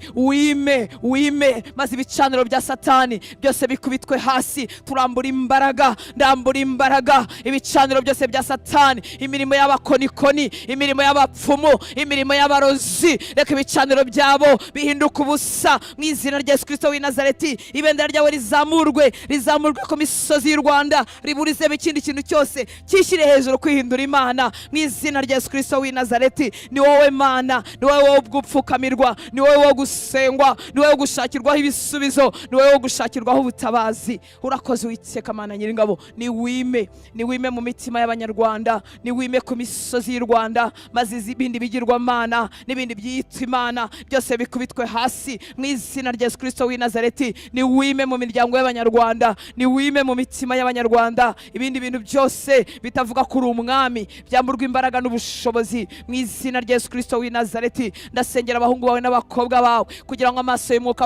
A: wime maze ibicaniro bya Satani byose bikubitwe hasi. Turambura imbaraga, ndambura imbaraga ibicaniro byose bya Satani, imirimo y'abakonikoni, imirimo y'abapfumu, imirimo y'abarozi. Reka ibicaniro byabo bihinduka ubusa mu izina rya Yesu Kristo w'i Nazareti. Ibendera ryawe rizamurwe ku misozi y'u Rwanda, riburizemo ikindi kintu cyose cyishyire hejuru kwihindura Imana mu izina rya Yesu Kristo w'i Nazareti. Ni wowe Mana, ni wowe wo gupfukamirwa, ni wowe wo gusengwa, ni wowe wo gushakirwaho ibisubizo, ni wowe wo gushakirwaho ubutabazi. Urakoze Uwiteka Mana Nyiringabo, ni wime mu mitima y'abanyarwanda, ni wime ku misozi y'u Rwanda, maze ibindi bigirwamana n'ibindi byitwa Imana byose bikubitwe hasi mu izina rya Yesu Kristo w'i Nazareti. Ni wime mu miryango y'abanyarwanda, ni wime mu mitima y'abanyarwanda. Ibindi bintu byose bitavuga kuri umwami byamburwa imbaraga n'ubushobozi mu izina rya Yesu Kristo w'i Nazareti. Ndasengera abahungu bawe n'abakobwa bawe kugira ngo amaso y'umwuka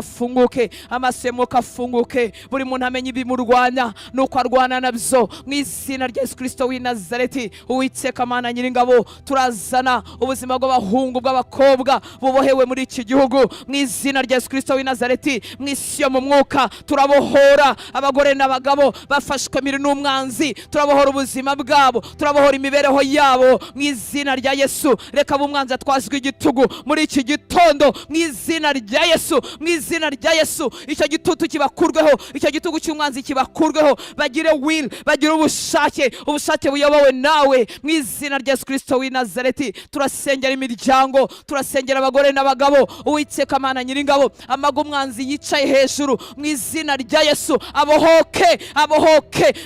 A: afunguke, buri muntu amenye ibimurwanya nuko arwana nabyo mu izina rya Yesu Kristo w'i Nazareti. Uwiteka Mana Nyiringabo, turazana ubuzima bw'abahungu bw'abakobwa bubohewe muri iki gihugu mu izina rya Yesu Kristo w'i Nazareti. Mu isi yo mu mwuka turabohora abagore n'abagabo bafashwe miri n'umwanzi, turabohora ubuzima bwabo, turabohora imibereho yabo mu izina rya Yesu. Reka bumwanzi atwazwe igitugu muri iki gitondo mu izina rya Yesu, mu izina rya Yesu. Icyo gitutu kibakurweho, icyo gitugu cy'umwanzi kibakurweho, bagire will, bagire ubushake buyobowe nawe mu izina rya Yesu Kristo w'i Nazareti. Turasengera imiryango, turasengera abagore n'abagabo. Uwiteka Mana Nyiringabo, amaga umwanzi yicaye hejuru mu izina rya Yesu abohoke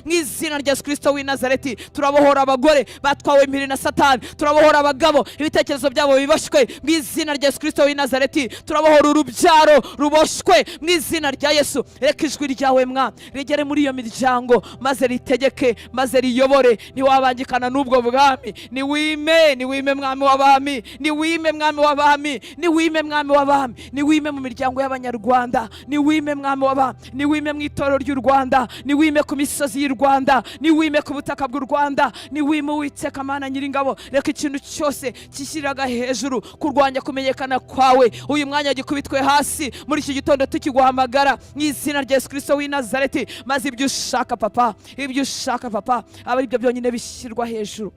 A: mu izina rya Yesu Kristo w'i Nazareti. Turabohora abagore batwawe impiri na Satani, turabohora abagabo ibitekerezo byabo biboshywe mu izina rya Yesu Kristo w'i Nazareti. Turabohora urubyaro ruboshwe mu izina rya Yesu. Reka ijwi ryawe mwa rigere muri iyo miryango, maze ritegeke, maze riyobore. Ntiwabangikana n'ubwo bwami, niwime mwami w'abami, niwime mwami w'abami, niwime mwami w'abami, niwime mu miryango y'abanyarwanda, niwime mwami w'abami, niwime mu itorero ry'u Rwanda, niwime ku misozi y'u Rwanda, niwime ku butaka bw'u Rwanda, niwime Uwiteka Mana Nyiringabo. Reka ikintu cyose kishyiraga hejuru kurwanya kumenyekana kwawe uyu mwanya gikubitwe hasi muri iki gitondo tukiguhamagara mu izina rya Yesu Kristo w'i Nazareti. Maze ibyo ushaka papa, ibyo ushaka papa, aba ari byo byonyine bishyirwa hejuru.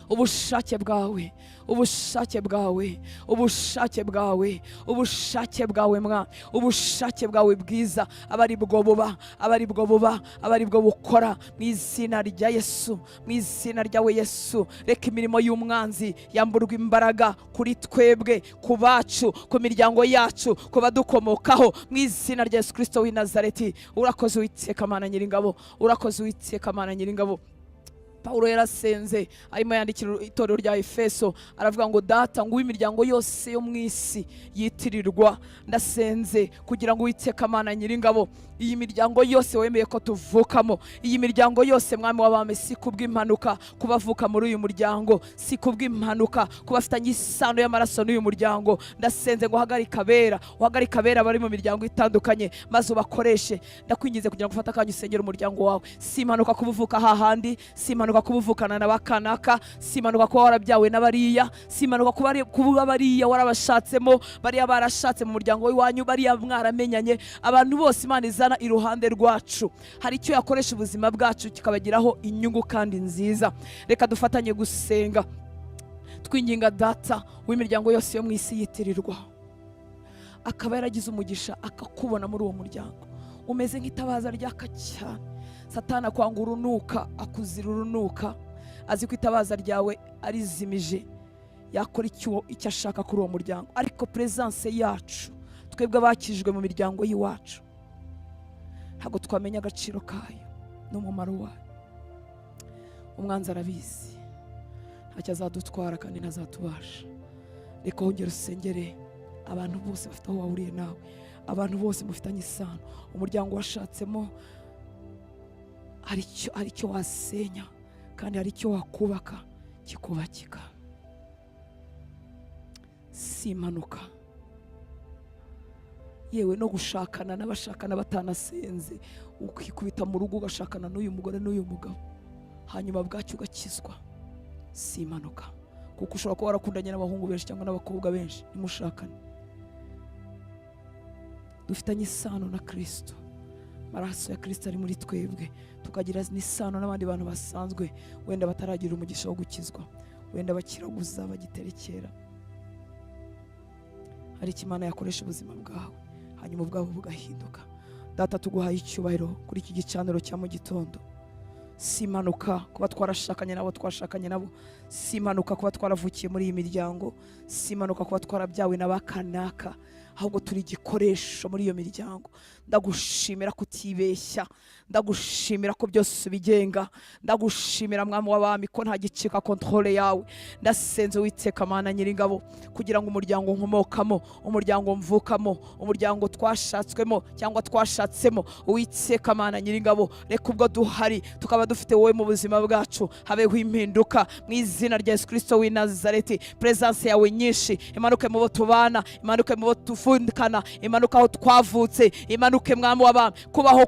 A: Ubushake bwawe, ubushake bwawe, ubushake bwawe, ubushake bwawe mwa, ubushake bwawe bwiza, abari bwo buba, abari bwo buba, abari bwo bukora mu izina rya Yesu, mu izina ryawe Yesu. Reka imirimo y'umwanzi yamburwa imbaraga kuri twebwe, ku bacu, ku miryango yacu, ku badukomokaho mu izina rya Yesu Kristo w'i Nazareti. Urakoze Uwiteka Mana Nyiringabo, urakoze Uwiteka Mana Nyiringabo. Paulo yarasenze arimo yandikira itorero rya Efeso, aravuga ngo data ngo imiryango yose yo mu isi yitirirwa. Ndasenze kugira ngo Uwiteka Mana Nyiringabo, iyi miryango yose wemeye ko tuvukamo, iyi miryango yose mwami w'abami, si kubw'impanuka kubavuka muri uyu muryango, si kubw'impanuka kubafitanye isano y'amaraso n'uyu muryango. Ndasenze ngo uhagarika abera bari mu miryango itandukanye, maze ubakoreshe. Ndakwingize kugira ngo ufate akanya usengere umuryango wawe. Si impanuka kubuvuka hahandi, si impanuka kubuvukana na bakanaka, si impanuka kuba warabyawe n'abariya, si impanuka kuba bariya warabashatsemo, bariya barashatse mu muryango w'iwanyu, bariya mwaramenyanye. Abantu bose Imana izana iruhande rwacu, hari icyo yakoresha ubuzima bwacu kikabagiraho inyungu kandi nziza. Reka dufatanye gusenga twinginga data w'imiryango yose yo mu isi yitirirwa, akaba yaragize umugisha akakubona muri uwo muryango umeze nk'itabaza ryaka cyane. Satani akwanga urunuka, akuzira urunuka, azi ko itabaza ryawe arizimije, yakora icyo ashaka kuri uwo muryango. Ariko presence yacu twebwe abakijwe mu miryango y'iwacu ntabwo twamenya agaciro kayo n'umumaro wayo. Umwanzi arabizi, ntacyo azadutwara kandi ntazatubasha. Reka wongere usengere abantu bose bafite aho wahuriye nawe, abantu bose mufitanye isano, umuryango washatsemo. Hari icyo wasenya kandi hari icyo wakubaka kikubakika. Si impanuka, yewe no gushakana n'abashakana batanasenze, ukikubita mu rugo ugashakana n'uyu mugore n'uyu mugabo, hanyuma bwacyo ugakizwa. Si impanuka, kuko ushobora kuba warakundanye n'abahungu benshi cyangwa n'abakobwa benshi ntimushakane. Dufitanye isano na Kristo, amaraso ya Kristo ari muri twebwe, tukagira n'isano n'abandi bantu basanzwe wenda bataragira umugisha wo gukizwa, wenda bakiraguza bagiterekera. Hari icyo Imana yakoresha ubuzima bwawe, hanyuma ubwabo bugahinduka. Data tuguhaye icyubahiro kuri iki gicaniro cya mu gitondo. Si impanuka kuba twarashakanye nabo twashakanye nabo, si impanuka kuba twaravukiye muri iyi miryango, si impanuka kuba twarabyawe n'abakanaka, ahubwo turi igikoresho muri iyo miryango. Ndagushimira kutibeshya, ndagushimira ko byose ubigenga, ndagushimira mwami w'abami ko nta gicika kontrole yawe. Ndasenze Uwiteka Mana Nyiringabo kugira ngo umuryango nkomokamo, umuryango mvukamo, umuryango twashatswemo cyangwa twashatsemo, Uwiteka Mana Nyiringabo, reka ubwo duhari tukaba dufite wowe mu buzima bwacu habeho impinduka mu izina rya Yesu Kristo w'i Nazareti. Presence yawe nyinshi imanuke mu bo tubana, imanuke mu bo tuvukana, imanuka aho twavutse, imanuke mwami w'abami. Kubaho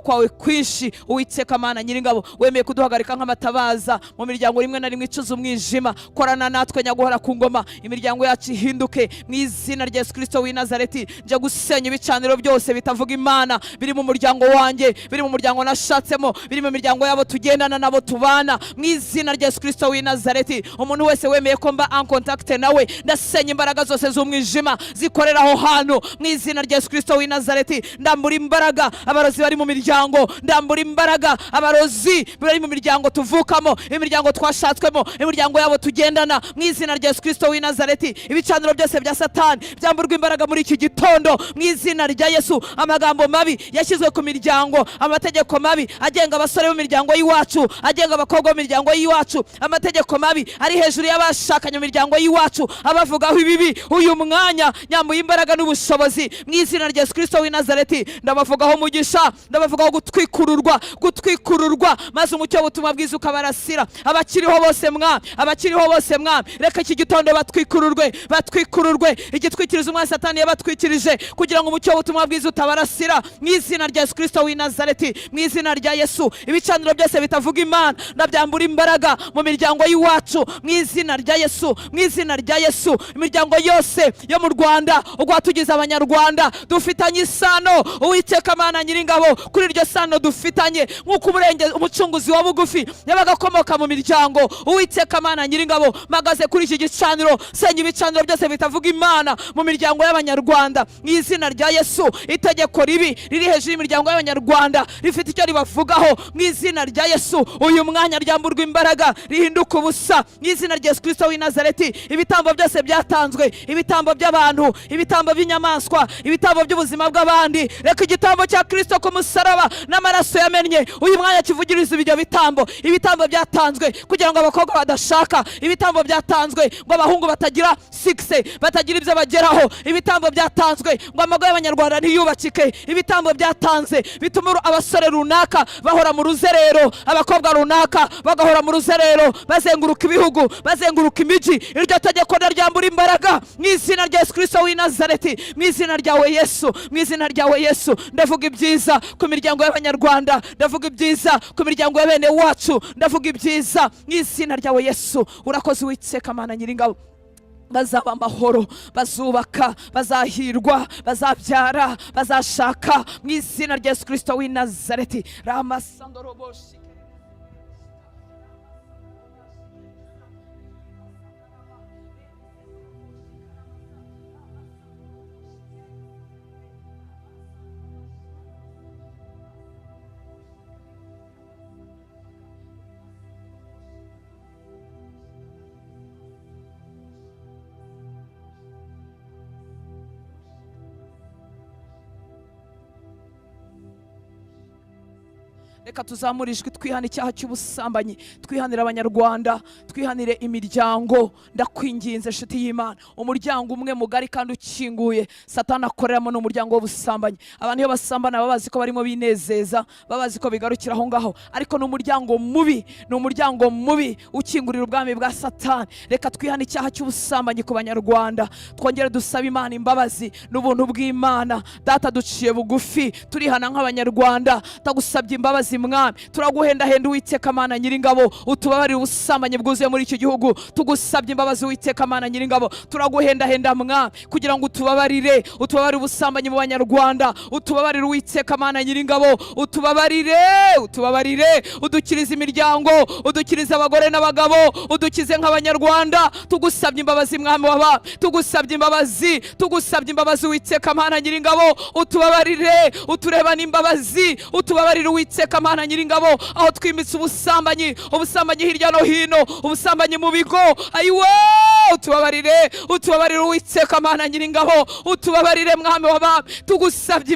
A: kwawe kwinshi Uwiteka Mana Nyiringabo, wemeye kuduhagarika nk'amatabaza mu miryango rimwe na rimwe icuza umwijima. Korana natwe nyaguhora ku ngoma, imiryango yacu ihinduke mu izina rya Yesu Kristo w'i Nazareti. Nje gusenya ibicaniro byose bitavuga Imana biri mu muryango wanjye, biri mu muryango nashatsemo, biri mu miryango yabo tugendana nabo tubana, mu izina rya Yesu Kristo w'i Nazareti. Umuntu wese wemeye ko mba en contact nawe, ndasenya imbaraga zose z'umwijima zikorera aho hantu mu izina rya Yesu Kristo w'i Nazareti. Ndambura imbaraga abarozi bari mu miryango, ndambura imbaraga abarozi bari mu miryango tuvukamo, imiryango twashatswemo, imiryango yabo tugendana, mu izina rya Yesu Kristo w'i Nazareti. Ibicaniro byose bya Satani byamburwa imbaraga muri iki gitondo mu izina rya Yesu. Amagambo mabi yashyizwe ku miryango, amategeko mabi agenga abasore mu miryango y'iwacu, agenga abakobwa mu miryango y'iwacu, amategeko mabi ari hejuru y'abashakanye mu miryango y'iwacu abavugaho ibibi, uyu mwanya nyambuye imbaraga n'ubushobozi mu izina rya Yesu Kristo w'i Nazareti. Ndabavugaho umugisha, ndabavugaho gutwikururwa, maze umucyo w'ubutumwa bwiza ukabarasira. Abakiriho bose mwami, reka iki gitondo batwikururwe igitwikiriza umwana Satani yabatwikirije, kugira ngo umucyo w'ubutumwa bwiza utabarasira mu izina rya Yesu Kristo w'i Nazareti. Mu izina rya Yesu, ibicaniro byose bitavuga Imana ndabyambura imbaraga mu miryango y'iwacu mu izina rya Yesu, mu izina rya Yesu. Imiryango yose yo mu Rwanda, ubwo tugize Abanyarwanda dufitanye isano, Uwiteka Mana Nyiringabo, kuri iryo sano dufitanye nk'uko umucunguzi wa bugufi yabaga akomoka mu miryango, Uwiteka Mana Nyiringabo, magaze kuri iki gicaniro, senya ibicaniro byose bitavuga Imana mu miryango y'Abanyarwanda mu izina rya Yesu. Itegeko ribi riri hejuru y'imiryango y'Abanyarwanda rifite icyo ribavugaho mu izina rya Yesu. Uyu mwanya ryamburwa imbaraga, rihinduka ubusa mu izina rya Yesu Kristo w'i Nazareti. Ibitambo byose byatanzwe, ibitambo by'abantu, ibitambo by'inyamaswa, ibitambo by'ubuzima bw'abandi, reka igitambo cya Kristo ku musaraba n'amaraso yamennye uyu mwanya kivugiriza ibyo bitambo. Ibitambo byatanzwe kugira ngo abakobwa badashaka, ibitambo byatanzwe ngo abahungu batagira sikise, batagira ibyo bageraho, ibitambo byatanzwe ngo amago y'Abanyarwanda ntiyubakike, ibitambo byatanze bituma abasore runaka bahora mu ruzerero, abakobwa runaka bagahora mu ruzerero, bazenguruka ibihugu, bazenguruka imijyi. Iryo tegeko ndaryambura imbaraga mu izina rya Yesu Kristo w'i Nazareti, mu izina ryawe Yesu, mu izina ryawe Yesu. Ndavuga ibyiza ku miryango y'Abanyarwanda, ndavuga ibyiza ku miryango ya bene wacu, ndavuga ibyiza mu izina ryawe Yesu. Urakoze Uwiteka Mana Nyiringabo. Bazaba amahoro, bazubaka, bazahirwa, bazabyara, bazashaka mu izina rya Yesu Kristo w'i Nazareti. Ramasandoroboshi Reka tuzamure ijwi twihana icyaha cy'ubusambanyi, twihanira Abanyarwanda, twihanire imiryango. Ndakwinginze nshuti y'Imana, umuryango umwe mugari kandi ukinguye Satani akoreramo n'umuryango w'ubusambanyi. Abantu iyo basambana babazi ko barimo binezeza, babazi ko bigarukira aho ngaho, ariko ni umuryango mubi ukingurira ubwami bwa Satani. Reka twihana icyaha cy'ubusambanyi ku Banyarwanda, twongere dusaba Imana imbabazi n'ubuntu bw'Imana. Data, duciye bugufi, turihana nk'Abanyarwanda, tagusabye imbabazi Mwami, turaguhendahenda Uwiteka Mana Nyiringabo, utubabarire ubusambanyi bwuzuye muri iki gihugu. Tugusabye imbabazi Uwiteka Mana Nyiringabo, turaguhendahenda Mwami, kugira ngo utubabarire ubusambanyi mu Banyarwanda, utubabarire Uwiteka Mana Nyiringabo, utubabarire, udukirize imiryango, udukirize abagore n'abagabo, udukize nk'Abanyarwanda. Tugusabye imbabazi Mwami w'aba, tugusabye imbabazi Uwiteka Mana Nyiringabo, utubabarire, uturebane imbabazi, utubabarire Uwiteka Mana Nyiringabo, aho twimitse ubusambanyi hirya no hino, ubusambanyi mu bigo. Ayiwe, utubabarire Uwiteka Mana Nyiringabo, utubabarire Mwami w'abami. Tugusabye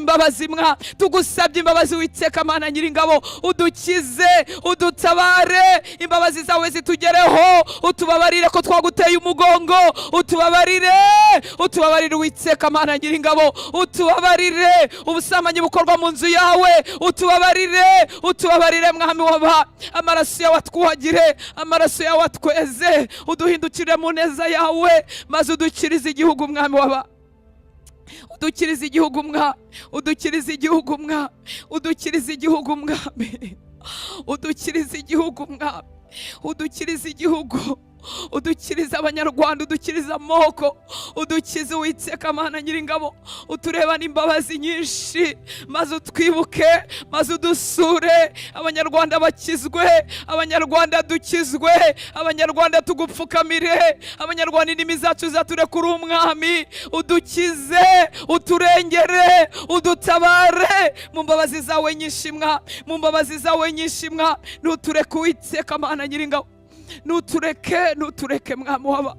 A: imbabazi Uwiteka Mana Nyiringabo, udukize, udutabare, imbabazi zawe zitugereho, utubabarire ko twaguteye umugongo, utubabarire Uwiteka Mana Nyiringabo, utubabarire ubusambanyi bukorwa mu nzu yawe, utubabarire Mwami w'abami. Amaraso yawe atwuhagire, amaraso yawe atweze, uduhindukire mu neza yawe, maze udukirize igihugu Mwami w'abami. udukiriza igihugu mwami, udukiriza igihugu mwami, udukiriza igihugu mwami, udukiriza igihugu mwami, udukiriza igihugu, udukiriza abanyarwanda, udukiriza amoko, udukize Uwiteka Mana Nyiringabo, uturebana imbabazi nyinshi, maze utwibuke, maze udusure. Abanyarwanda bakizwe, abanyarwanda dukizwe, abanyarwanda tugupfukamire, abanyarwanda indimi zacu zaturekure umwami, udukize, uturengere, udutabare mu mbabazi zawe nyinshi mwami, mu mbabazi zawe nyinshi mwami, ntutureke Uwiteka Mana Nyiringabo, ntutureke mwami waba,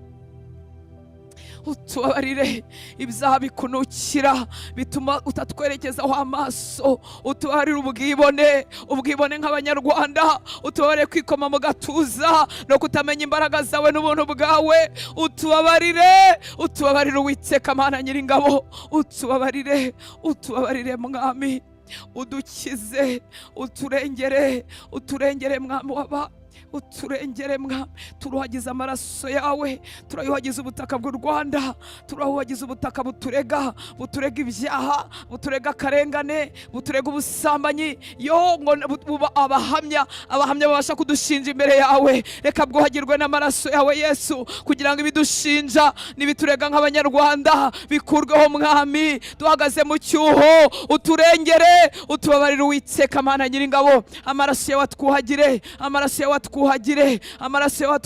A: utubabarire ibyaha bikunukira bituma utatwerekezaho amaso, utubabarire ubwibone nk'abanyarwanda, utubabarire kwikoma mu gatuza no kutamenya imbaraga zawe n'ubuntu bwawe, utubabarire Uwiteka Mana Nyiringabo, utubabarire mwami, udukize, uturengere mwami waba, uturengere mwami. Turuhagize amaraso yawe, turayuhagiza ubutaka bw'u Rwanda, turahuhagiza ubutaka buturega ibyaha, buturega akarengane, buturega ubusambanyi, buba abahamya babasha kudushinja imbere yawe. Reka bwuhagirwe n'amaraso yawe Yesu, kugira ngo ibidushinja nibiturega nk'abanyarwanda bikurweho mwami. Duhagaze mu cyuho, uturengere, utubabarire Uwiteka Mana Nyiringabo. Amaraso yawe atwuhagire, amaraso yawe atwuhagire, amaraso yawe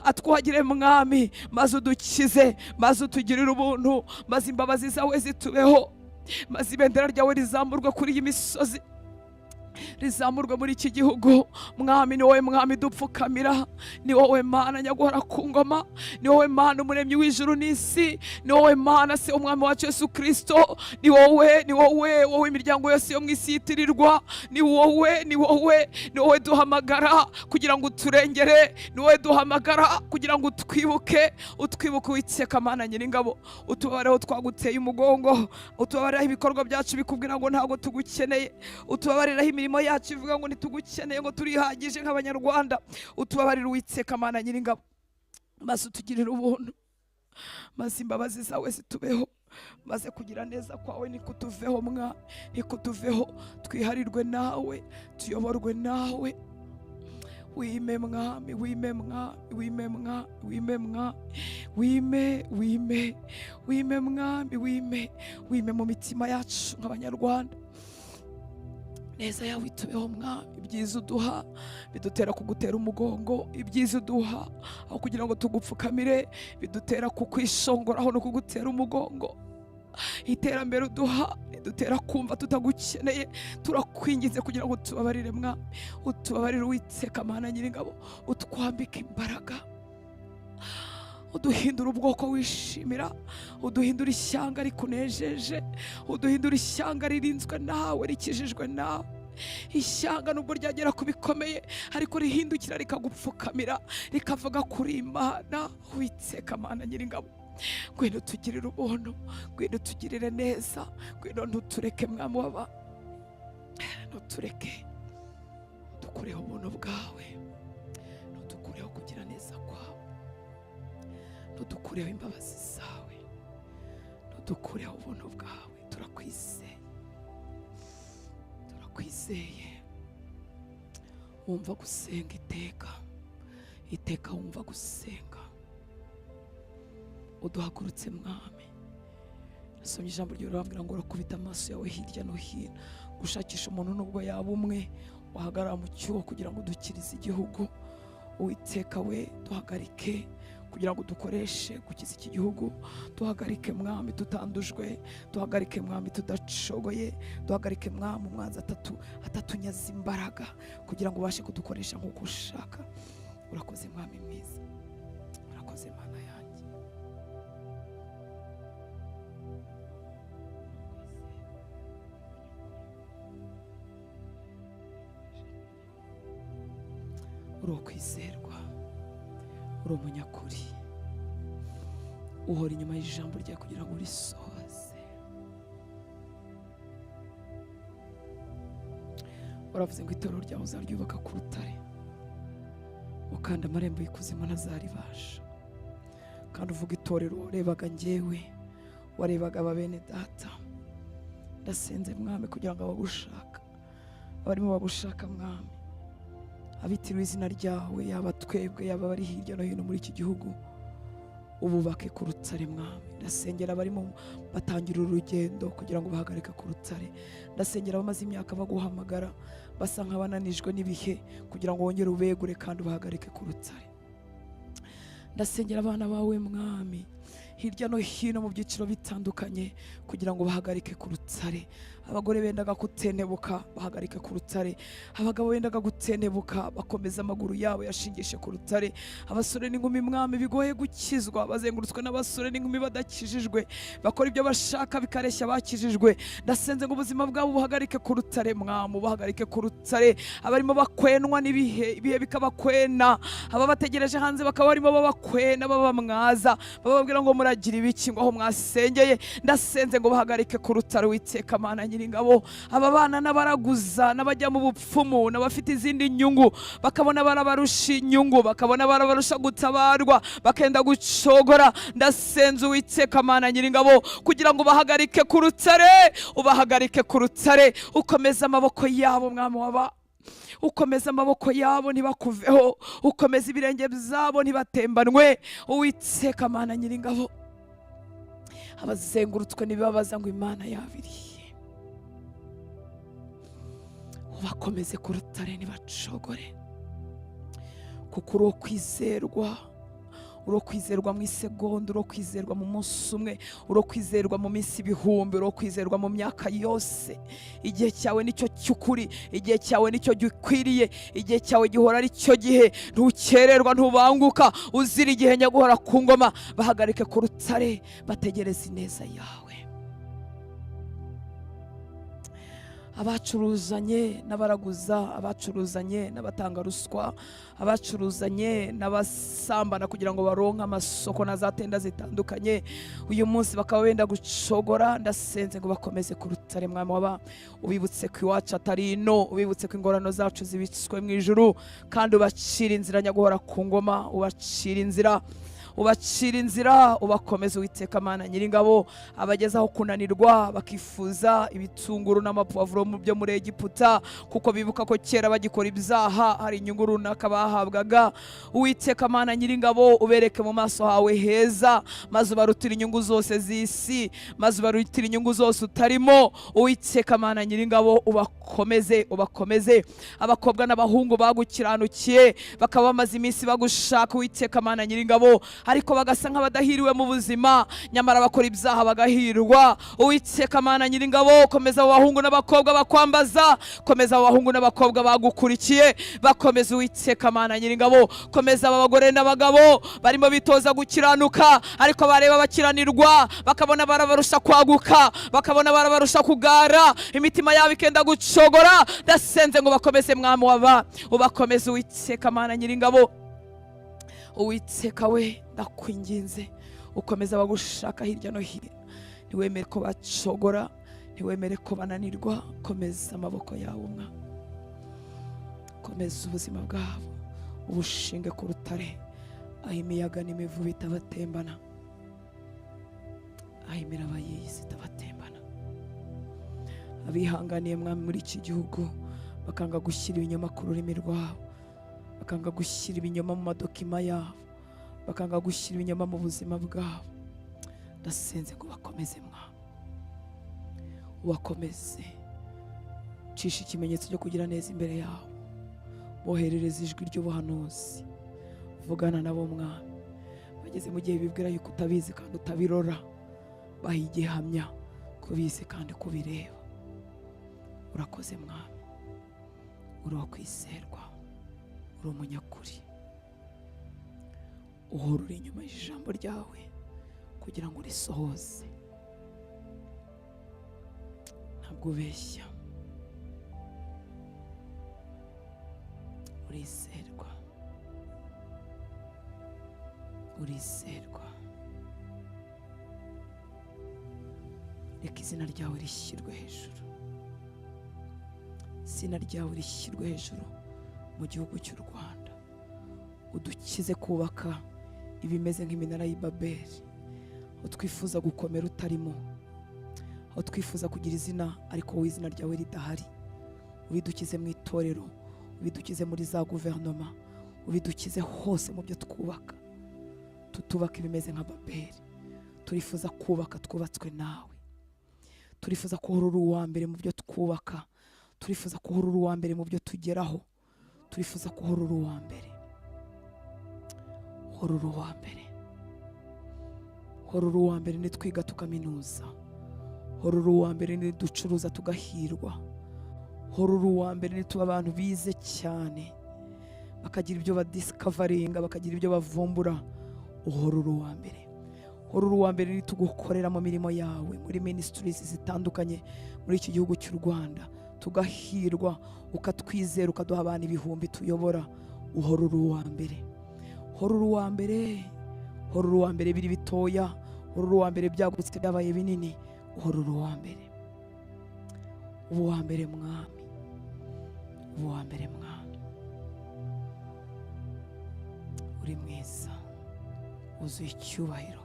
A: atwuhagire mwami, maze udukize, maze utugirire ubuntu, maze imbabazi zawe zitubeho, maze ibendera ryawe rizamurwe kuri iyi misozi, rizamurwe muri iki gihugu mwami. Ni wowe mwami dupfukamira, ni wowe Mana nyaguhora ku ngoma, ni wowe Mana umuremyi w'ijuru n'isi, ni wowe Mana se umwami wacu Yesu Kristo, ni wowe imiryango yose yo mu isi yitirirwa, ni wowe duhamagara kugira ngo uturengere, ni wowe duhamagara kugira ngo utwibuke Uwiteka Mana Nyiringabo. Utubabareho twaguteye umugongo, utubabareho ibikorwa byacu bikubwira ngo ntabwo tugukeneye, utubabareho imirimo yacu ivuga ngo ntitugukeneye, ngo turihagije nk'abanyarwanda. Utubabarire Uwiteka Mana Nyiringabo, maze utugirire ubuntu, maze imbabazi zawe zitubeho, maze kugira neza kwawe nikutuveho mwami, nikutuveho, twiharirwe nawe, tuyoborwe nawe. Wime mwami, wime mwami, wime mwami, wime mwami, wime mwami, wime mu mitima yacu nk'abanyarwanda. Neza yawe itubeho mwami, ibyiza uduha bidutera kugutera umugongo, ibyiza uduha aho kugira ngo tugupfukamire bidutera kukwishongoraho no kugutera umugongo. Iterambere uduha ridutera kumva tutagukeneye, turakwingize kugira ngo tubabarire mwami, utubabarire Uwiteka Mana Nyiringabo, utwambike imbaraga, uduhindura ubwoko wishimira, uduhindura ishyanga rikunejeje, uduhindura ishyanga ririnzwe nawe, rikijijwe nawe. Ishyanga nubwo ryagera ku bikomeye ariko rihindukira rikagupfukamira, rikavuga kuri Imana. Uwiteka Mana Nyiringabo, ngwino tugirire ubuntu, ngwino tugirire neza, ngwino ntutureke mwami waba, ntutureke, dukureho ubuntu bwawe, ntudukureho kugira neza kwawe, ntudukureho imbabazi zawe, ntudukureho ubuntu bwawe. Turakwizeye, wumva gusenga iteka wumva gusenga, uduhagurutse mwami. Nasomye ijambo ryawe rambwira ngo urakubita amaso yawe hirya no hino, gushakisha umuntu nubwo yaba umwe wahagarara mu cyuho kugira ngo dukirize igihugu. Uwiteka we, duhagarike kugira ngo dukoreshe gukiza iki gihugu. Duhagarike mwami tutandujwe, duhagarike mwami tudacogoye, duhagarike mwami umwanzi atatunyaza imbaraga kugira ngo ubashe kudukoresha nk'uko ushaka. Urakoze mwami mwiza, urakoze Mana yanjye. Uri ukwizerwa, uri umunyakuri, uhora inyuma y'ijambo ryawe kugira ngo urisohoze. Uravuze ngo itorero ryawe uzaryubaka ku rutare, ukanda amarembo y'ikuzimu ntazaribasha. Kandi uvuga itorero warebaga njyewe, warebaga ababene data. Ndasenze mwami kugira ngo abagushaka, abarimo bagushaka mwami, abitiriwe izina ryawe, yaba twebwe yaba bari hirya no hino muri iki gihugu, ububake ku rutare mwami. Ndasengera abarimo batangira urugendo kugira ngo bahagarike ku rutare. Ndasengera abamaze imyaka baguhamagara basa nk'abananijwe n'ibihe kugira ngo wongere ubegure kandi ubahagarike ku rutare. Ndasengera abana bawe mwami hirya no hino mu byiciro bitandukanye kugira ngo bahagarike ku rutare. Abagore bendaga gutenebuka bahagarike ku rutare, abagabo bendaga gutenebuka bakomeza amaguru yabo yashingishe ku rutare. Abasore n'inkumi mwami bigoye gukizwa bazengurutswe n'abasore n'inkumi badakijijwe, bakora ibyo bashaka bikareshya bakijijwe. Ndasenze ngo ubuzima bwabo buhagarike ku rutare mwami, ubahagarike ku rutare. Abarimo bakwenwa n'ibihe, ibihe bikabakwena, ababategereje hanze bakaba barimo babakwena babamwaza, bababwira ngo muragira ibiki ngo aho mwasengeye. Ndasenze ngo bahagarike ku rutare Uwiteka Mana Nyiringabo. Aba bana n'abaraguza n'abajya mu bupfumu n'abafite izindi nyungu, bakabona barabarusha inyungu, bakabona barabarusha gutabarwa, bakenda gucogora. Ndasenze Uwiteka Mana Nyiringabo kugira ngo bahagarike ku rutare, ubahagarike ku rutare. Ukomeza amaboko yabo mwami waba, ukomeza amaboko yabo ntibakuveho, ukomeza ibirenge byabo ntibatembanwe. Uwiteka Mana Nyiringabo, abazengurutswe n'ibibabaza ngo Imana yabiriye, ubakomeze ku rutare ntibacogore, kuko uri kwizerwa, uri kwizerwa mu isegonda, uri kwizerwa mu munsi umwe, uri kwizerwa mu minsi ibihumbi, uri kwizerwa mu myaka yose. Igihe cyawe nicyo cy'ukuri, igihe cyawe nicyo gikwiriye, igihe cyawe gihora ari cyo gihe. Ntukererwa ntubanguka, uzira igihe nyaguhora ku ngoma. Bahagarike ku rutare bategereze ineza yawe. Abacuruzanye n'abaraguza, abacuruzanye n'abatanga ruswa, abacuruzanye n'abasambana kugira ngo baronke amasoko na za tenda zitandukanye, uyu munsi bakaba benda gucogora. Ndasenze ngo bakomeze ku rutare mwami waba, ubibutse ko iwacu atari ino, ubibutse ko ingorano zacu zibitswe mu ijuru, kandi ubacira inzira nyaguhora ku ngoma, ubacira inzira, ubacira inzira, ubakomeza Uwiteka Mana Nyiringabo. Abagezaho kunanirwa bakifuza ibitunguru n'amapavuro mu byo muri Egiputa, kuko bibuka ko kera bagikora ibyaha hari inyungu runaka bahabwaga. Uwiteka Mana Nyiringabo, ubereke mu maso hawe heza, maze ubarutira inyungu zose z'isi, maze ubarutira inyungu zose utarimo. Uwiteka Mana Nyiringabo, ubakomeze, ubakomeze. Abakobwa n'abahungu bagukiranukiye bakaba bamaze iminsi bagushaka Uwiteka Mana Nyiringabo, ariko bagasa nk'abadahiriwe mu buzima, nyamara bakora ibyaha bagahirwa. Uwiteka Mana Nyiringabo, komeza abahungu n'abakobwa bakwambaza, komeza abahungu n'abakobwa bagukurikiye, bakomeza Uwiteka Mana Nyiringabo. Komeza abagore n'abagabo barimo bitoza gukiranuka, ariko bareba bakiranirwa, bakabona barabarusha kwaguka, bakabona barabarusha kugara, imitima yabo ikenda gucogora. Ndasenze ngo bakomeze mwami waba, ubakomeze Uwiteka Mana Nyiringabo. Uwiteka we, ndakwinginze ukomeza abagushaka hirya no hino, ntiwemere ko bacogora, ntiwemere ko bananirwa. Komeza amaboko yawe umwa, komeza ubuzima bwabo, ubushinge ku rutare, aho imiyaga n'imivu bitabatembana, aho imiraba y'isi itabatembana. Abihanganiye mwami muri iki gihugu bakanga gushyira ibinyoma ku rurimi rwabo, bakanga gushyira ibinyoma mu madokima yabo, bakanga gushyira ibinyoma mu buzima bwabo. Ndasenze ngo bakomeze mwami, ubakomeze. Cisha ikimenyetso cyo kugira neza imbere yawe, boherereza ijwi ry'ubuhanuzi, vugana nabo mwami. Bageze mu gihe bibwira yuko utabizi kandi utabirora, baha igihamya kubizi kandi kubireba. Urakoze mwami, uri uwo kwizerwa, uri umunyakuri, uhora uri inyuma y'ijambo ryawe kugira ngo urisohoze. Ntabwo ubeshya, urizerwa, urizerwa. Reka izina ryawe rishyirwe hejuru, izina ryawe rishyirwe hejuru mu gihugu cy'u Rwanda. Udukize kubaka ibimeze nk'iminara y'i Babeli, aho twifuza gukomera utarimo, aho twifuza kugira izina ariko wowe izina ryawe ridahari. Ubidukize mu itorero, ubidukize muri za guverinoma, ubidukize hose mu byo twubaka. Tutubaka ibimeze nka Babeli. Turifuza kubaka twubatswe nawe. Turifuza kuhora uri uwa mbere mu byo twubaka. Turifuza kuhora uri uwa mbere mu byo tugeraho. Turifuza kuhora uri uwa mbere. Hora uri uwa mbere. Hora uri uwa mbere nitwiga tukaminuza. Hora uri uwa mbere niducuruza tugahirwa. Hora uri uwa mbere nituba abantu bize cyane, bakagira ibyo badiscoveringa, bakagira ibyo bavumbura. Uhora uri uwa mbere. Hora uri uwa mbere nitugukorera mu mirimo yawe, muri ministries zitandukanye muri iki gihugu cy'u Rwanda, tugahirwa, ukatwizera, ukaduha abantu ibihumbi tuyobora. Uhora uri uwa mbere. Hora uri uwa mbere. Hora uri uwa mbere biri bitoya. Hora uri uwa mbere byagutse byabaye binini. Uhora uri uwa mbere. Uwa mbere mwami. Uwa mbere mwami. Uri mwiza, uzuye icyubahiro,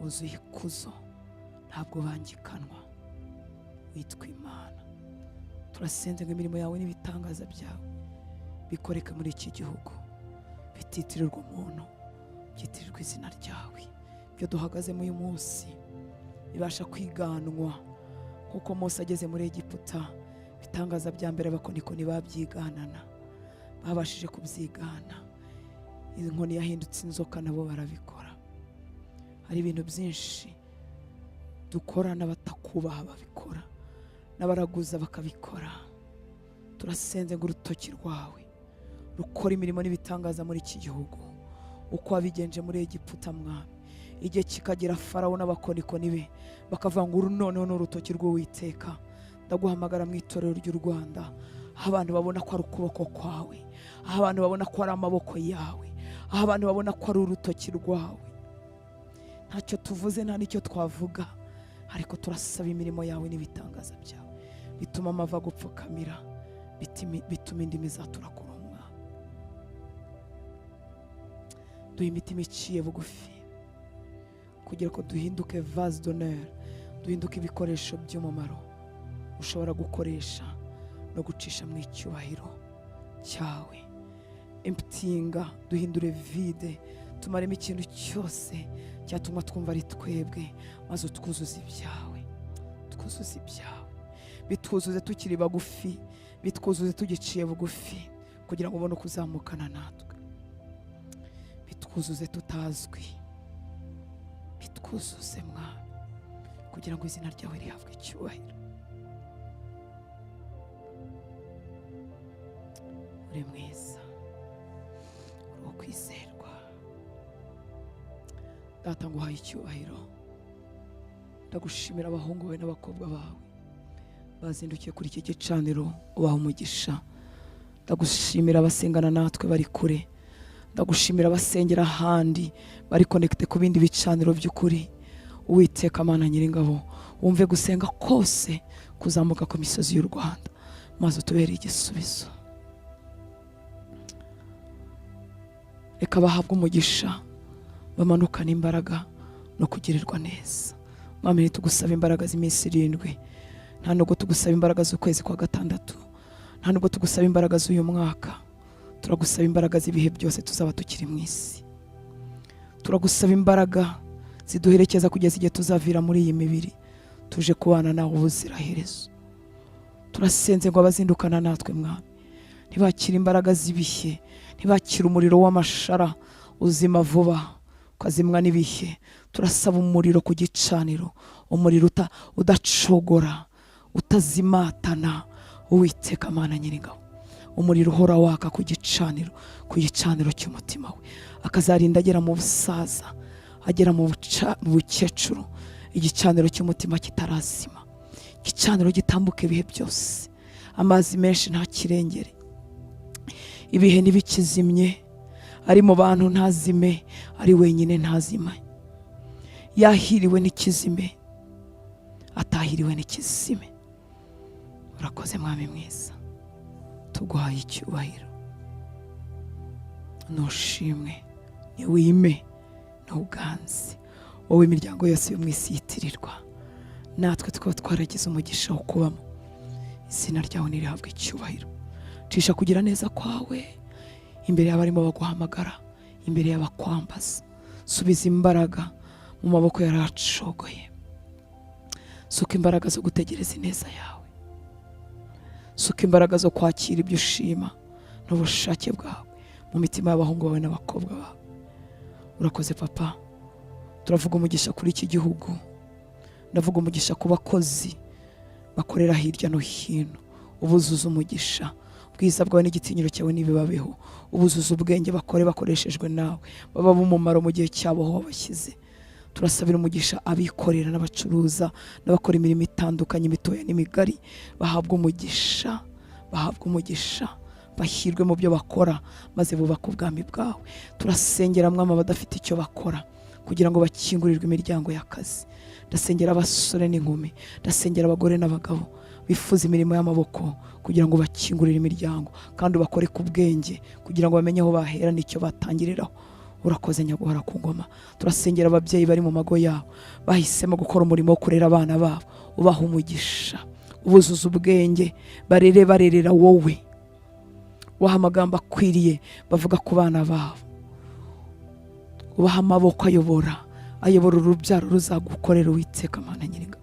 A: uzuye ikuzo, ntabwo bangikanwa. Witwa Imana. Turasenze ngo imirimo yawe n'ibitangaza byawe bikoreke muri iki gihugu, bititirirwa umuntu, byitirirwa izina ryawe. Ibyo duhagazemo uyu munsi bibasha kwiganwa kuko Mose ageze muri Egiputa, bitangaza bya mbere abakonikoni babyiganana, babashije kubyigana. Inkoni yahindutse inzoka, nabo barabikora. Hari ibintu byinshi dukora n'abatakubaha babikora, n'abaraguza bakabikora. Turasenze ngo urutoki rwawe rukora imirimo n'ibitangaza muri iki gihugu, uko wabigenje muri Egiputa mwami. Igihe kikagira Farawo n'abakonikoni be bakavuga ngo uru noneho ni urutoki rw'Uwiteka. Ndaguhamagara mu itorero ry'u Rwanda, aho abantu babona ko ari ukuboko kwawe, aho abantu babona ko ari amaboko yawe, aho abantu babona ko ari urutoki rwawe. Ntacyo tuvuze, nta n'icyo twavuga, ariko turasaba imirimo yawe n'ibitangaza byawe bituma amava gupfukamira, bituma indimi zaturakura umwami. Duhe imitima iciye bugufi kugira ko duhinduke vase d'honneur, duhinduke ibikoresho by'umumaro ushobora gukoresha no gucisha mu icyubahiro cyawe. Emptyinga, duhindure vide, tumaremo ikintu cyose cyatuma twumva ari twebwe, maze utwuzuze ibyawe. Twuzuze ibyawe, bitwuzuze tukiri bagufi, bitwuzuze tugiciye bugufi, kugira ngo ubone kuzamukana natwe. Bitwuzuze tutazwi, bitwuzuze mwami, kugira ngo izina ryawe rihabwe icyubahiro. Uri mwiza, uri uwo kwizerwa. Data nguhaye icyubahiro. Ndagushimira abahungu bawe n'abakobwa bawe bazindukiye kuri iki gicaniro, ubaha umugisha. Ndagushimira abasengana natwe bari kure. Ndagushimira abasengera ahandi bari connecte ku bindi bicaniro by'ukuri. Uwiteka Mana Nyiringabo, wumve gusenga kose kuzamuka ku misozi y'u Rwanda, maze utubere igisubizo. Reka bahabwe umugisha, bamanukana imbaraga no kugirirwa neza. Mwami, nitugusaba imbaraga z'iminsi 7, nta nubwo tugusaba imbaraga z'ukwezi kwa 6, nta nubwo tugusaba imbaraga z'uyu mwaka. Turagusaba imbaraga z'ibihe byose tuzaba tukiri mu isi. Turagusaba imbaraga ziduherekeza kugeza igihe tuzavira muri iyi mibiri tuje kubana nawe ubuziraherezo. Turasenze ngo abazindukana natwe mwami ntibakire imbaraga z'ibihe, ntibakire umuriro w'amashara uzima vuba ukazimwa n'ibihe. Turasaba umuriro ku gicaniro, umuriro udacogora, utazimatana. Uwiteka Mana Nyiringabo, umuriro uhora waka ku gicaniro cy'umutima we, akazarinda agera mu busaza, agera mu bukecuru. Igicaniro cy'umutima kitarazima, igicaniro gitambuka ibihe byose. Amazi menshi nta kirengere, ibihe ntibikizimye. Ari mu bantu ntazime, ari wenyine ntazima. Yahiriwe n'ikizime, atahiriwe n'ikizime. Urakoze mwami mwiza, tuguhaye icyubahiro. Nushimwe, niwime, nuganze. wowe imiryango yose yo mu isi yitirirwa, natwe tukaba twaragize umugisha wo kubamo. Izina ryawe nirihabwe icyubahiro. Cisha kugira neza kwawe imbere y'abarimo baguhamagara, imbere y'abakwambaza. Subiza imbaraga mu maboko yaracogoye. Suka imbaraga zo gutegereza ineza yawe. Suka imbaraga zo kwakira ibyo ushima n'ubushake bwawe mu mitima y'abahungu bawe n'abakobwa bawe. Urakoze Papa. Turavuga umugisha kuri iki gihugu. Ndavuga umugisha ku bakozi bakorera hirya no hino. Ubuzuza umugisha. Bwiza bwawe n'igitinyiro cyawe nibibabeho. Ubuzuza ubwenge bakore bakoreshejwe nawe. Baba bumumaro mu gihe cyabo ho bashyize. Turasabira umugisha abikorera n'abacuruza n'abakora imirimo itandukanye imitoya n'imigari. Bahabwa umugisha. Bahabwa umugisha. Bahirwe mu byo bakora maze bubaka ubwami bwawe. Turasengera mwama badafite icyo bakora kugira ngo bakingurirwe imiryango y'akazi. Ndasengera abasore n'inkumi, ndasengera abagore n'abagabo bifuza imirimo y'amaboko kugira ngo bakingurire imiryango kandi bakore ku bwenge kugira ngo bamenye aho bahera n'icyo batangiriraho. Urakoze Nyaguhora ku ngoma. Turasengera ababyeyi bari mu mago yabo bahisemo gukora umurimo wo kurera abana babo. Ubaha umugisha, ubuzuza ubwenge, barerera wowe. Waha amagambo akwiriye bavuga ku bana babo. Ubaha amaboko ayobora urubyaro ruzagukorera Uwiteka Mana Nyiringa.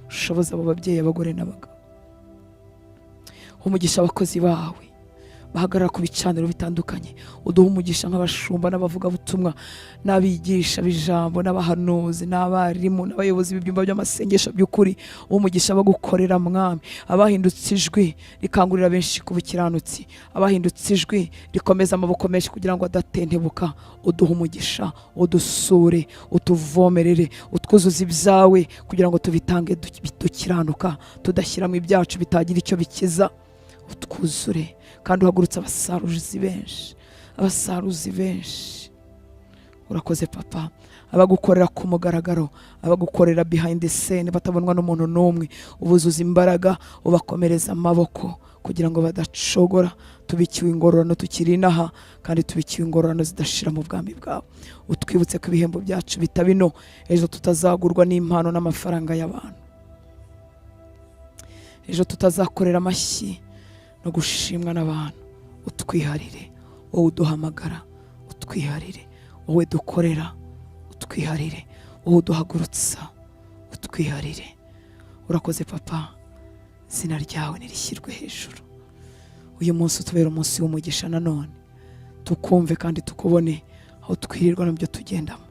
A: Ushoboza abo babyeyi, abagore n'abagabo. Umugisha abakozi bawe bahagarara ku bicaniro bitandukanye. Uduha umugisha nk'abashumba n'abavuga butumwa n'abigisha bijambo n'abahanuzi n'abarimu n'abayobozi b'ibyumba by'amasengesho by'ukuri. Umugisha bagukorera mwami. Abahindutse ijwi rikangurira benshi ku bukiranutsi. Abahindutse ijwi rikomeza amaboko menshi kugira ngo adatentebuka. Uduha umugisha, udusure, utuvomerere, utwuzuza ibyawe kugira ngo tubitange dukiranuka, tudashyiramo ibyacu bitagira icyo bikiza. Utwuzure kandi uhagurutse abasaruzi benshi. Urakoze Papa. Abagukorera ku mugaragaro, abagukorera behind the scene batabonwa n'umuntu n'umwe. Ubuzuza imbaraga, ubakomereza amaboko kugira ngo badacogora. Tubikiwe ingororano tukiri inaha kandi tubikiwe ingororano zidashira mu bwami bwawe. Utwibutse ko ibihembo byacu bitabino ejo tutazagurwa n'impano n'amafaranga y'abantu. Ejo tutazakorera amashyi no gushimwa n'abantu. Utwiharire, wowe uduhamagara, utwiharire, wowe dukorera, utwiharire, wowe uduhagurutsa, utwiharire. Urakoze Papa. Izina ryawe nirishyirwe hejuru. Uyu munsi utubera umunsi w'umugisha nanone. Tukumve kandi tukubone aho twirirwa n'ibyo tugendamo.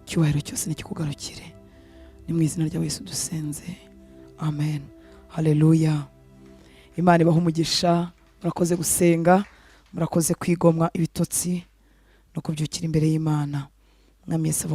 A: Icyubahiro cyose nikikugarukire. Ni mu izina rya Yesu dusenze. Amen. Haleluya. Imana ibaha umugisha. Murakoze gusenga, murakoze kwigomwa ibitotsi no kubyukira imbere y'Imana. Mwami Yesu